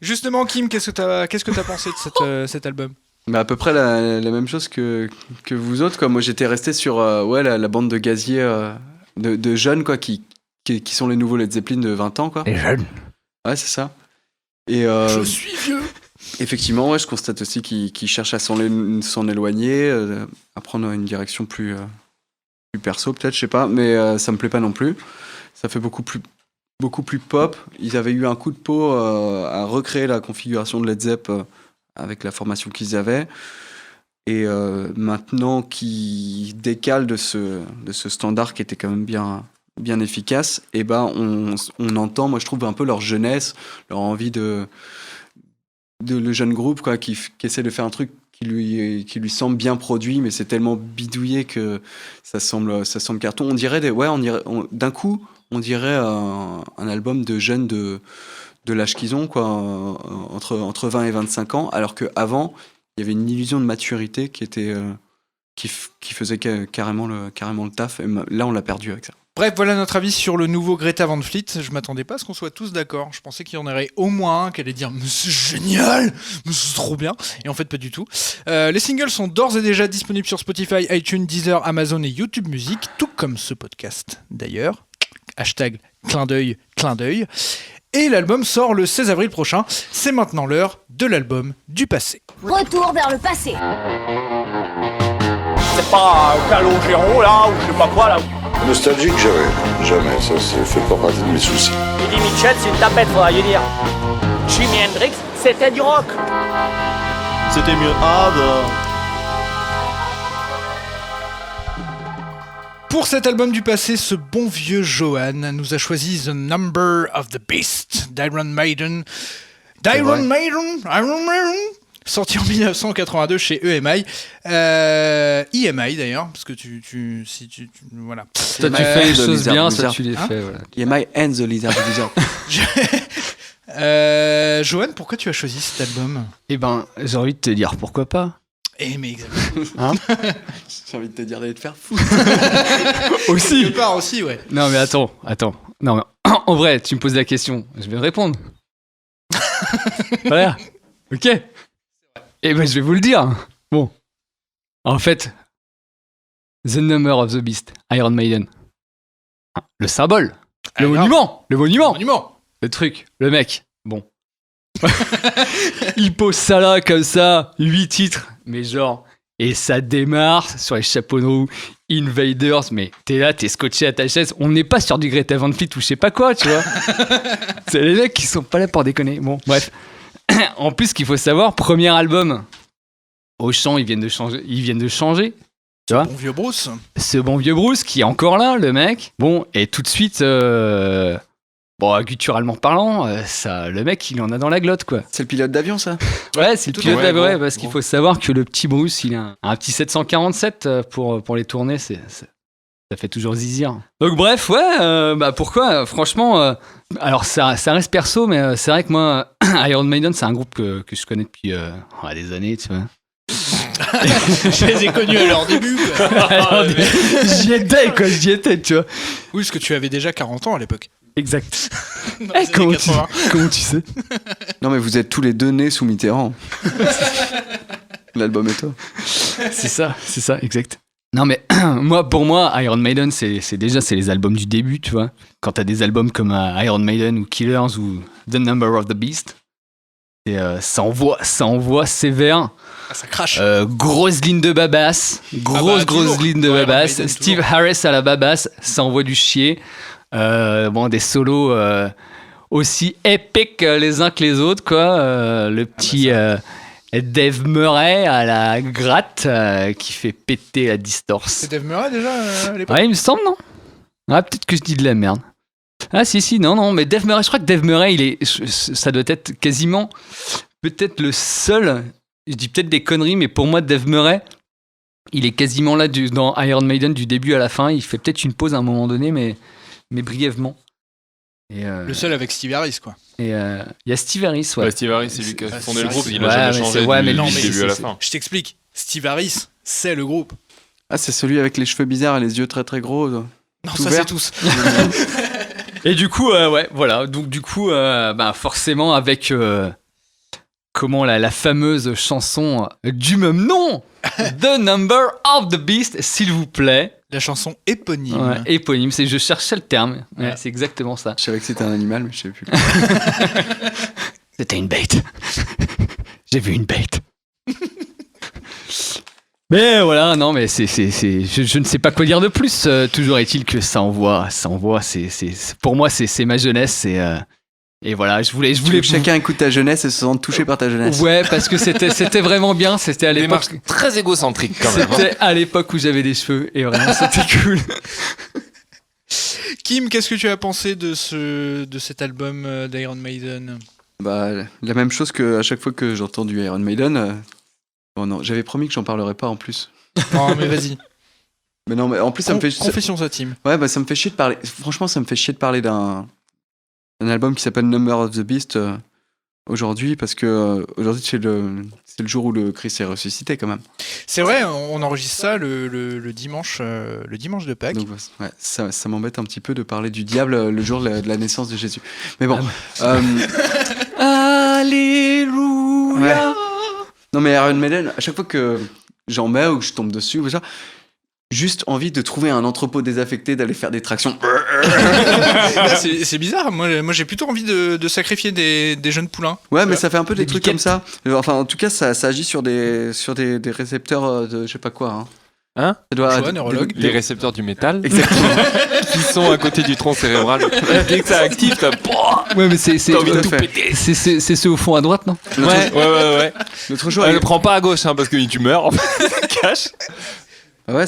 Justement, Kim, qu'est-ce que t'as pensé de cet album? À peu près la même chose que vous autres, quoi. Moi j'étais resté sur la bande de gaziers de jeunes, quoi, qui sont les nouveaux Led Zeppelin de 20 ans, quoi. Les jeunes. Ouais, c'est ça. Et je suis vieux. Effectivement, ouais, je constate aussi qu'ils cherchent à s'en éloigner, à prendre une direction plus perso, peut-être, je sais pas, mais ça me plaît pas non plus. Ça fait beaucoup plus pop. Ils avaient eu un coup de peau à recréer la configuration de Led Zepp avec la formation qu'ils avaient. Et maintenant qu'ils décalent de ce standard qui était quand même bien efficace, et on entend, moi je trouve, un peu leur jeunesse, leur envie de le jeune groupe, quoi, qui essaie de faire un truc qui lui semble bien produit, mais c'est tellement bidouillé que ça semble carton. On dirait d'un coup, on dirait un album de jeunes de de l'âge qu'ils ont, quoi, entre 20 et 25 ans, alors qu'avant, il y avait une illusion de maturité qui était qui faisait carrément le taf. Et là, on l'a perdu avec ça. Bref, voilà notre avis sur le nouveau Greta Van Fleet. Je m'attendais pas à ce qu'on soit tous d'accord. Je pensais qu'il y en aurait au moins un qui allait dire « Mais c'est génial, mais c'est trop bien !» Et en fait, pas du tout. Les singles sont d'ores et déjà disponibles sur Spotify, iTunes, Deezer, Amazon et YouTube Music, tout comme ce podcast d'ailleurs. Hashtag clin d'œil, clin d'œil. Et l'album sort le 16 avril prochain. C'est maintenant l'heure de l'album du passé. Retour vers le passé. C'est pas Calogero là, ou je sais pas quoi là. Nostalgique, jamais. Ça, fait pas partie de mes soucis. Eddie Mitchell, c'est une tapette, faudra y dire. Jimi Hendrix, c'était du rock. C'était mieux hard. Pour cet album du passé, ce bon vieux Johan nous a choisi The Number of the Beast d'Iron Maiden. Iron Maiden, sorti en 1982 chez EMI. EMI d'ailleurs, parce que voilà. Toi, tu fais les choses bien, ça tu les fais. Voilà. EMI and the Lizard Wizard. Johan, pourquoi tu as choisi cet album ? Eh ben, j'ai envie de te dire pourquoi pas. Eh mais exactement. Hein J'ai envie de te dire d'aller te faire fou. Aussi. Quelque part aussi, ouais. Non mais attends. Non mais en vrai, tu me poses la question, je vais répondre. Voilà. Ok. Eh ben je vais vous le dire. Bon. En fait, The Number of the Beast, Iron Maiden. Le symbole. Le monument. Le truc. Le mec. Bon. Il pose ça là comme ça, 8 titres, mais genre, et ça démarre sur les chapeaux de roue, Invaders, mais t'es là, t'es scotché à ta chaise, on n'est pas sur du Greta Van Fleet ou je sais pas quoi, tu vois. C'est les mecs qui sont pas là pour déconner. Bon, bref. En plus, ce qu'il faut savoir, premier album, au chant, ils viennent de changer. Tu vois, bon vieux Bruce. Ce bon vieux Bruce qui est encore là, le mec. Bon, et tout de suite... Bon, guturalement parlant, le mec, il en a dans la glotte, quoi. C'est le pilote d'avion, ça ? Ouais, c'est le pilote d'avion, ouais, parce qu'il faut savoir que le petit Bruce, il a un petit 747 pour les tournées, ça fait toujours zizir. Donc bref, ouais, pourquoi Franchement, alors ça reste perso, mais c'est vrai que moi, Iron Maiden, c'est un groupe que je connais depuis des années, tu vois. Je les ai connus à leur début. J'y étais, tu vois. Oui, parce que tu avais déjà 40 ans à l'époque. Exact. Comment tu sais ? Non, mais vous êtes tous les deux nés sous Mitterrand. L'album est toi. C'est ça, exact. Non, mais pour moi, Iron Maiden, c'est les albums du début, tu vois. Quand t'as des albums comme Iron Maiden ou Killers ou The Number of the Beast, et ça envoie sévère. Ah, ça crache. Grosse ligne de babasse. Grosse ligne de babasse. Maiden, Steve toujours. Harris à la babasse, ça envoie du chier. Des solos aussi épiques les uns que les autres, quoi. Le petit Dave Murray à la gratte qui fait péter la distorse. C'est Dave Murray déjà à l'époque ? Ouais, il me semble, non ? Ah, peut-être que je dis de la merde. Ah, si, non, mais Dave Murray, je crois que Dave Murray, ça doit être quasiment peut-être le seul. Je dis peut-être des conneries, mais pour moi, Dave Murray, il est quasiment là dans Iron Maiden du début à la fin. Il fait peut-être une pause à un moment donné, mais brièvement. Et le seul avec Steve Harris, quoi. Et il y a Steve Harris, ouais. Steve Harris, c'est lui qui a fondé le groupe, il ouais, a jamais changé du début à la fin. Je t'explique. Steve Harris, c'est le groupe. Ah, c'est celui avec les cheveux bizarres et les yeux très très gros. Non, tout ça vert. c'est tous. Et du coup, ouais, voilà. Donc du coup, forcément avec la fameuse chanson du même nom, The Number of the Beast, s'il vous plaît. La chanson éponyme. Ouais, éponyme, je cherchais le terme. Ouais, c'est exactement ça. Je savais que c'était un animal, mais je savais plus. C'était une bête. J'ai vu une bête. Mais voilà, non, mais je ne sais pas quoi dire de plus. Toujours est-il que ça envoie. Pour moi, c'est ma jeunesse. Et voilà, je voulais que chacun écoute ta jeunesse et se sente touché par ta jeunesse. Ouais, parce que c'était vraiment bien. C'était à l'époque très égocentrique quand même. C'était à l'époque où j'avais des cheveux et vraiment c'était cool. Kim, qu'est-ce que tu as pensé de cet album d'Iron Maiden ? La même chose qu'à chaque fois que j'entends du Iron Maiden. Bon non, j'avais promis que j'en parlerais pas en plus. Non, mais vas-y. Mais non, mais en plus ça me fait. Confession ça, Tim. Ouais, ça me fait chier de parler. Franchement, ça me fait chier de parler d'un un album qui s'appelle Number of the Beast aujourd'hui, parce que aujourd'hui c'est le jour où le Christ est ressuscité quand même. C'est vrai, on enregistre ça le dimanche de Pâques. Donc ouais, ça m'embête un petit peu de parler du diable le jour de la naissance de Jésus. Mais bon. Alléluia. Ouais. Non mais Iron Maiden, à chaque fois que j'en mets ou que je tombe dessus, juste envie de trouver un entrepôt désaffecté, d'aller faire des tractions. C'est bizarre, moi j'ai plutôt envie de sacrifier des jeunes poulains. Ouais, mais ça fait un peu des trucs comme ça. Enfin, en tout cas, ça agit sur des récepteurs de je sais pas quoi. Hein Ça doit neurologue. Les récepteurs du métal. Exactement. Qui sont à côté du tronc cérébral. Dès que ça active, t'as Ouais, mais c'est T'as envie de tout péter. c'est ceux au fond à droite, non? Ouais. L'autre jour, Ne prends pas à gauche, parce que tu meurs. Cache. Ouais,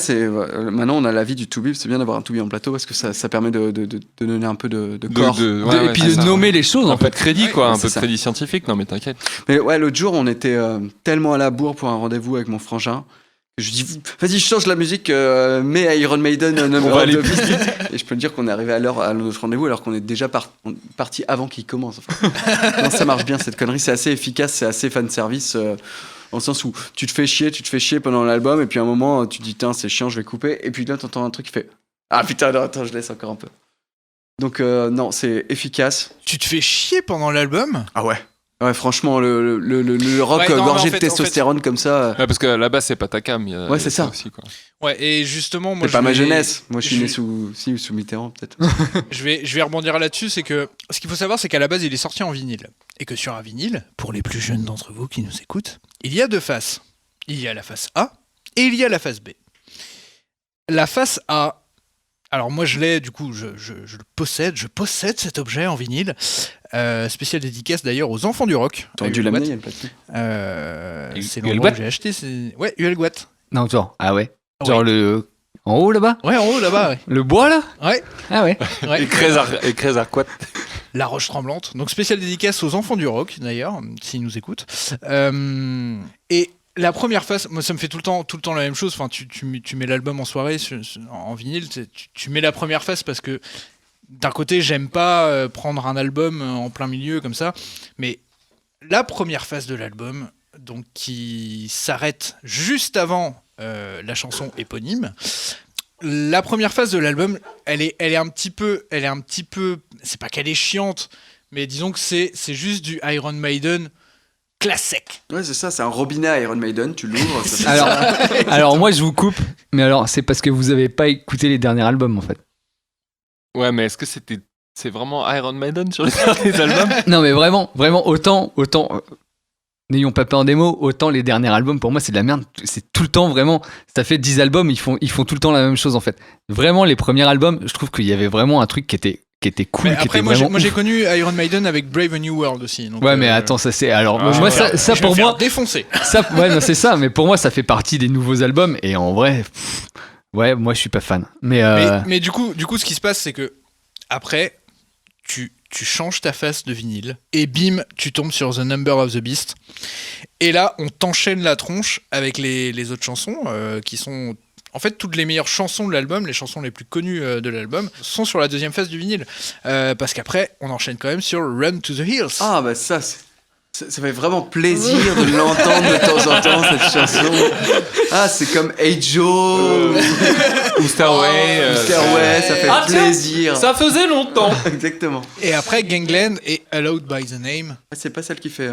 maintenant on a l'avis du to-be, c'est bien d'avoir un to-be en plateau parce que ça permet de donner un peu de corps. Et puis de nommer les choses, en peu fait. de crédit, quoi, un peu de ça. crédit scientifique. Non, mais t'inquiète. Mais ouais, l'autre jour on était tellement à la bourre pour un rendez-vous avec mon frangin que je dis vas-y, je change la musique, mets Iron Maiden, Number of the Beast. Et je peux te dire qu'on est arrivé à l'heure à notre rendez-vous alors qu'on est déjà parti avant qu'il commence. Enfin, non, ça marche bien cette connerie, c'est assez efficace, c'est assez fan service. Dans le sens où tu te fais chier pendant l'album, et puis à un moment, tu te dis, tiens, c'est chiant, je vais couper. Et puis là, t'entends un truc qui fait, ah putain, non, attends, je laisse encore un peu. Donc, non, c'est efficace. Tu te fais chier pendant l'album? Ah ouais. Ouais, franchement, le rock gorgé de testostérone comme ça. Ouais, parce que là-bas, c'est pas ta cam. Ouais, c'est ça. Aussi, quoi. Ouais, et justement, moi. C'est pas ma jeunesse. Moi, je suis né sous Mitterrand, peut-être. je vais rebondir là-dessus, c'est que ce qu'il faut savoir, c'est qu'à la base, il est sorti en vinyle. Et que sur un vinyle, pour les plus jeunes d'entre vous qui nous écoutent, il y a deux faces. Il y a la face A et il y a la face B. La face A, alors moi je l'ai, du coup, je le possède, je possède cet objet en vinyle. Spécial dédicace d'ailleurs aux enfants du rock. T'aurais dû l'amener, il y a le papier. C'est l'endroit où j'ai acheté. Ouais, UL Guat. Non, genre, ah ouais. Genre le. En haut là-bas? Ouais, en haut là-bas, ouais. Le bois là? Ouais. Ah ouais. Et Crés Arquat. La Roche Tremblante. Donc spécial dédicace aux enfants du rock d'ailleurs, s'ils nous écoutent. Et la première phase, moi ça me fait tout le temps la même chose. Enfin, tu mets l'album en soirée en vinyle, tu mets la première phase parce que d'un côté j'aime pas prendre un album en plein milieu comme ça, mais la première phase de l'album, donc qui s'arrête juste avant la chanson éponyme. La première phase de l'album, elle est un petit peu, c'est pas qu'elle est chiante, mais disons que c'est juste du Iron Maiden classique. Ouais, c'est ça, c'est un robinet à Iron Maiden, tu l'ouvres. Alors moi je vous coupe, mais alors c'est parce que vous avez pas écouté les derniers albums en fait. Ouais, mais est-ce que c'est vraiment Iron Maiden sur les derniers albums? Non mais vraiment autant. N'ayons pas peur des mots, autant les derniers albums pour moi c'est de la merde, c'est tout le temps vraiment, ça fait 10 albums, ils font tout le temps la même chose en fait. Vraiment les premiers albums, je trouve qu'il y avait vraiment un truc qui était cool, mais qui après, était moi vraiment j'ai connu Iron Maiden avec Brave New World aussi. Donc, ouais mais attends, ça c'est alors moi ça je pour vais moi défoncer. Ça ouais non, c'est ça, mais pour moi ça fait partie des nouveaux albums et en vrai ouais, moi je suis pas fan. Mais du coup ce qui se passe c'est que après tu changes ta face de vinyle et bim, tu tombes sur The Number of the Beast. Et là, on t'enchaîne la tronche avec les autres chansons qui sont... En fait, toutes les meilleures chansons de l'album, les chansons les plus connues de l'album, sont sur la deuxième phase du vinyle. Parce qu'après, on enchaîne quand même sur Run to the Hills. Ah bah ça fait vraiment plaisir de l'entendre de temps en temps, cette chanson. Ah, c'est comme Hey Joe ou Stairway. Stairway, ça fait plaisir. Ça faisait longtemps. Exactement. Et après, Gangland et Allowed by the Name. Ah, c'est pas celle qui fait...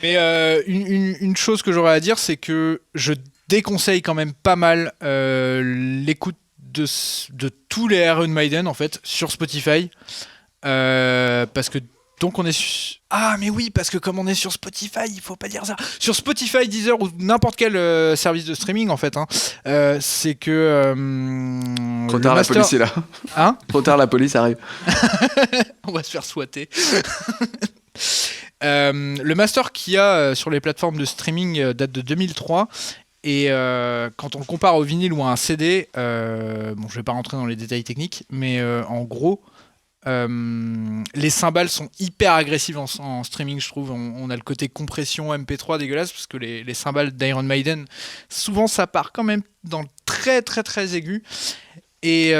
Mais une chose que j'aurais à dire, c'est que je déconseille quand même pas mal l'écoute de tous les Iron Maiden en fait sur Spotify parce que donc on est ah mais oui, parce que comme on est sur Spotify, il faut pas dire ça, sur Spotify, Deezer ou n'importe quel service de streaming en fait c'est que trop tard, la police est là. Hein trop tard, la police arrive. On va se faire swatter. Le master qu'il y a sur les plateformes de streaming date de 2003. Et quand on le compare au vinyle ou à un CD, bon, je vais pas rentrer dans les détails techniques, mais en gros, Les cymbales sont hyper agressives en streaming, je trouve. On a le côté compression MP3 dégueulasse, parce que les cymbales d'Iron Maiden, souvent ça part quand même dans le très très très aigu. Et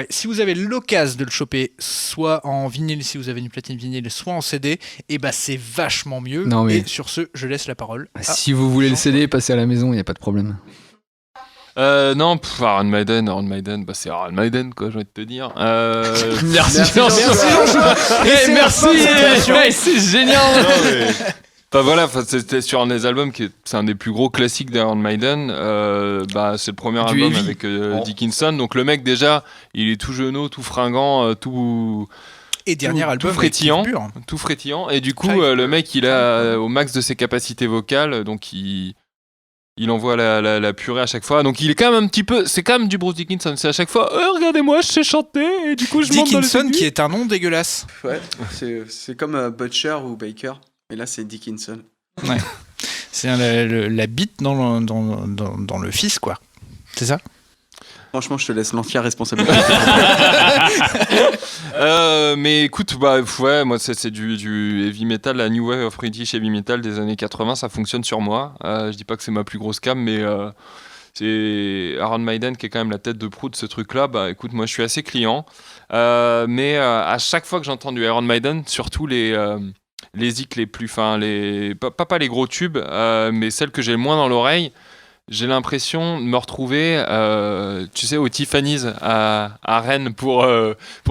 si vous avez l'occasion de le choper, soit en vinyle si vous avez une platine vinyle, soit en CD, et c'est vachement mieux. Non, mais... Et sur ce, je laisse la parole. Si vous voulez le CD, passez à la maison, il n'y a pas de problème. Non, Iron Maiden, c'est Iron Maiden, quoi, j'ai envie de te dire. Merci. C'est génial. Enfin voilà, c'était sur un des albums c'est un des plus gros classiques d'Iron Maiden. C'est le premier album heavy. avec Dickinson. Donc le mec déjà, il est tout jeuneau, tout fringant, tout. Et dernier album tout frétillant. Et du coup, le mec, il a au max de ses capacités vocales, donc il envoie la purée à chaque fois. Donc il est quand même un petit peu, c'est quand même du Bruce Dickinson. C'est à chaque fois, regardez-moi, je sais chanter. Et du coup, je monte dans le Dickinson qui est un nom dégueulasse. Ouais, c'est comme Butcher ou Baker. Et là, c'est Dickinson. Ouais. C'est la bite dans le fils, quoi. C'est ça ? Franchement, je te laisse l'entière responsabilité. Mais écoute, moi, c'est du heavy metal, la New Wave of British Heavy Metal des années 80, ça fonctionne sur moi. Je dis pas que c'est ma plus grosse cam, mais c'est Iron Maiden qui est quand même la tête de proue de ce truc-là. Écoute, moi, je suis assez client. Mais à chaque fois que j'entends du Iron Maiden, surtout les zik les plus, pas les gros tubes, mais celles que j'ai le moins dans l'oreille, j'ai l'impression de me retrouver, au Tiffany's à Rennes pour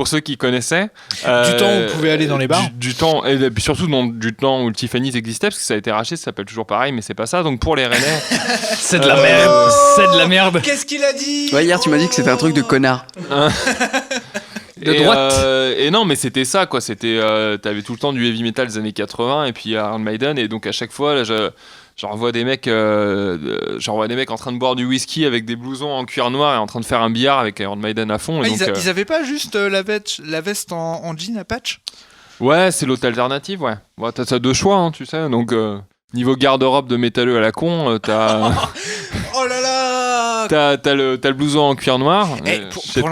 ceux qui connaissaient. Du temps où vous pouvez aller dans les bars. Du temps, et puis surtout du temps où le Tiffany's existait, parce que ça a été racheté, ça s'appelle toujours pareil, mais c'est pas ça. Donc pour les Rennais, c'est de la merde. C'est de la merde. Qu'est-ce qu'il a dit ? Ouais, hier tu m'as dit que c'était un truc de connard. De droite. Et non, mais c'était ça, quoi. C'était, t'avais tout le temps du heavy metal des années 80 et puis Iron Maiden, et donc à chaque fois, là, j'en revois des mecs en train de boire du whisky avec des blousons en cuir noir et en train de faire un billard avec Iron Maiden à fond. Et donc, ils avaient pas juste la veste en jean à patch ? Ouais, c'est l'autre alternative, ouais. Bon, t'as deux choix, hein, tu sais. Donc, niveau garde-robe de métalleux à la con, t'as... Oh là là ! T'as le blouson en cuir noir. Pour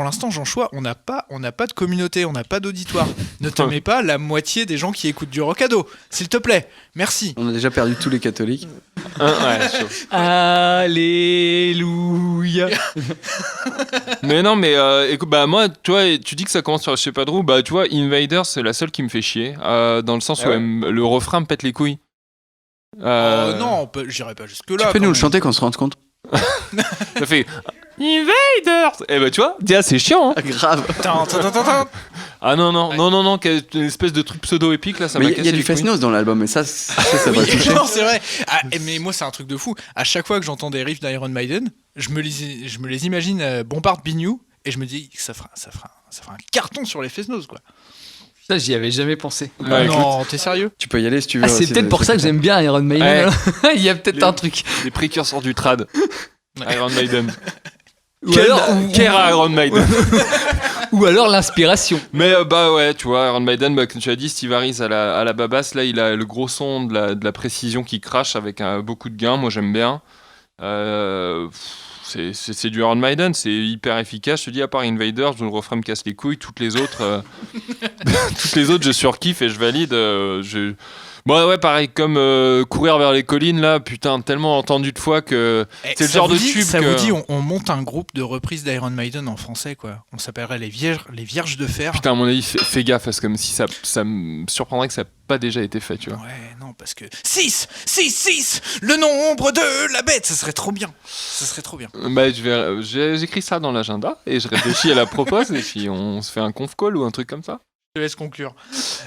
l'instant, Jean-Choix, on n'a pas de communauté, on n'a pas d'auditoire. Ne te mets pas la moitié des gens qui écoutent du rockado, s'il te plaît. Merci. On a déjà perdu tous les catholiques. Ouais, chaud. Alléluia. Mais non, mais écoute, moi, tu vois, tu dis que ça commence sur je sais pas trop. Tu vois, Invaders, c'est la seule qui me fait chier, dans le sens où le refrain me pète les couilles. Non, j'irai pas jusque là. Tu peux nous le chanter qu'on se rende compte. Ça fait Invaders. Tu vois, déjà c'est chiant, hein. Grave. Ah non, quelle espèce de truc pseudo-épique là, ça m'a cassé. Il y a du Fest-Noz dans l'album, et ça va toucher. Non, c'est vrai. Mais moi, c'est un truc de fou. À chaque fois que j'entends des riffs d'Iron Maiden, je me les imagine Bombard Bignou, et je me dis que ça fera un carton sur les Fest-Noz, quoi. Ça, j'y avais jamais pensé. Non, t'es sérieux ? Tu peux y aller si tu veux. C'est peut-être pour ça que j'aime bien Iron Maiden. Ouais. Il y a peut-être un truc. Les précurseurs du trad. Iron Maiden. Quel Iron Maiden. Ou alors l'inspiration. Mais tu vois, Iron Maiden, comme tu as dit, Steve Harris à la babasse, là, il a le gros son de la précision qui crache avec beaucoup de gains. Moi, j'aime bien. C'est du Iron Maiden, c'est hyper efficace. Je te dis, à part Invaders, le refrain me casse les couilles. Toutes les autres, je surkiffe et je valide. Pareil, comme Courir vers les collines, là, putain, tellement entendu de fois que c'est le genre de tube. Ça vous dit, on monte un groupe de reprises d'Iron Maiden en français, quoi. On s'appellerait les Vierges de Fer. Putain, à mon avis, fais gaffe, parce que comme si ça me surprendrait que ça n'a pas déjà été fait, tu vois. Ouais, non, parce que 6, le nombre de la bête, ça serait trop bien. J'écris ça dans l'agenda et je réfléchis à la propose et puis on se fait un conf call ou un truc comme ça. Je te laisse conclure.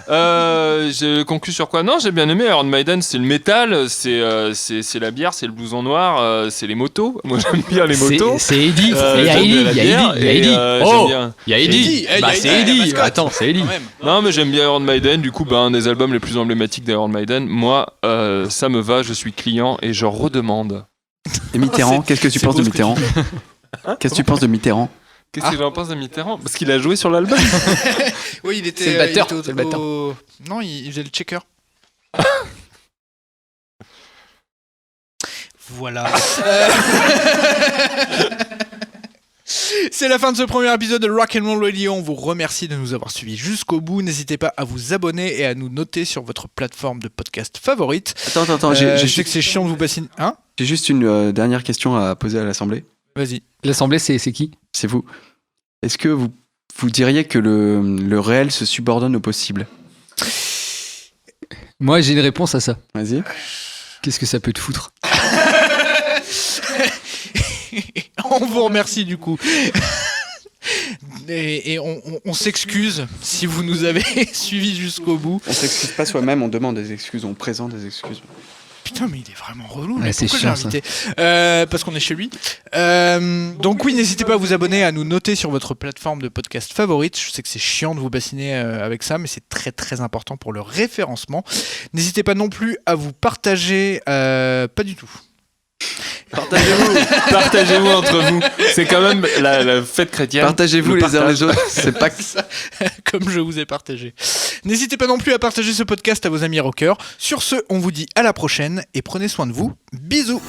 Je conclue sur quoi ? Non, j'ai bien aimé Iron Maiden, c'est le métal, c'est la bière, c'est le blouson noir, c'est les motos. Moi j'aime bien les motos. C'est Eddie. Il y a Eddie. C'est Eddie. Attends, c'est Eddie. Non, mais j'aime bien Iron Maiden. Du coup, un des albums les plus emblématiques d'Iron Maiden. Moi, ça me va, je suis client et je redemande. Et Mitterrand, qu'est-ce que tu penses de Mitterrand ? Qu'est-ce que tu penses de Mitterrand ? Qu'est-ce que j'en pense de Mitterrand ? Parce qu'il a joué sur l'album. Oui, il était. C'est le batteur. Non, il faisait le checker. Voilà. C'est la fin de ce premier épisode de Rock'n'Roll Radio. On vous remercie de nous avoir suivis jusqu'au bout. N'hésitez pas à vous abonner et à nous noter sur votre plateforme de podcast favorite. Attends, je sais que c'est chiant de vous passer. Hein ? J'ai juste une dernière question à poser à l'Assemblée. Vas-y. L'Assemblée, c'est qui ? C'est vous. Est-ce que vous diriez que le réel se subordonne au possible ? Moi, j'ai une réponse à ça. Vas-y. Qu'est-ce que ça peut te foutre ? On vous remercie du coup. Et on s'excuse si vous nous avez suivis jusqu'au bout. On s'excuse pas soi-même, on demande des excuses, on présente des excuses. Putain, mais il est vraiment relou. Ouais, c'est pourquoi chiant, je l'ai invité parce qu'on est chez lui. Donc oui, n'hésitez pas à vous abonner, à nous noter sur votre plateforme de podcast favorite. Je sais que c'est chiant de vous bassiner avec ça, mais c'est très très important pour le référencement. N'hésitez pas non plus à vous partager. Pas du tout. Partagez-vous entre vous. C'est quand même la fête chrétienne. Partagez-vous les uns les autres. C'est pas que ça. Comme je vous ai partagé. N'hésitez pas non plus à partager ce podcast à vos amis rockers. Sur ce, on vous dit à la prochaine et prenez soin de vous. Bisous.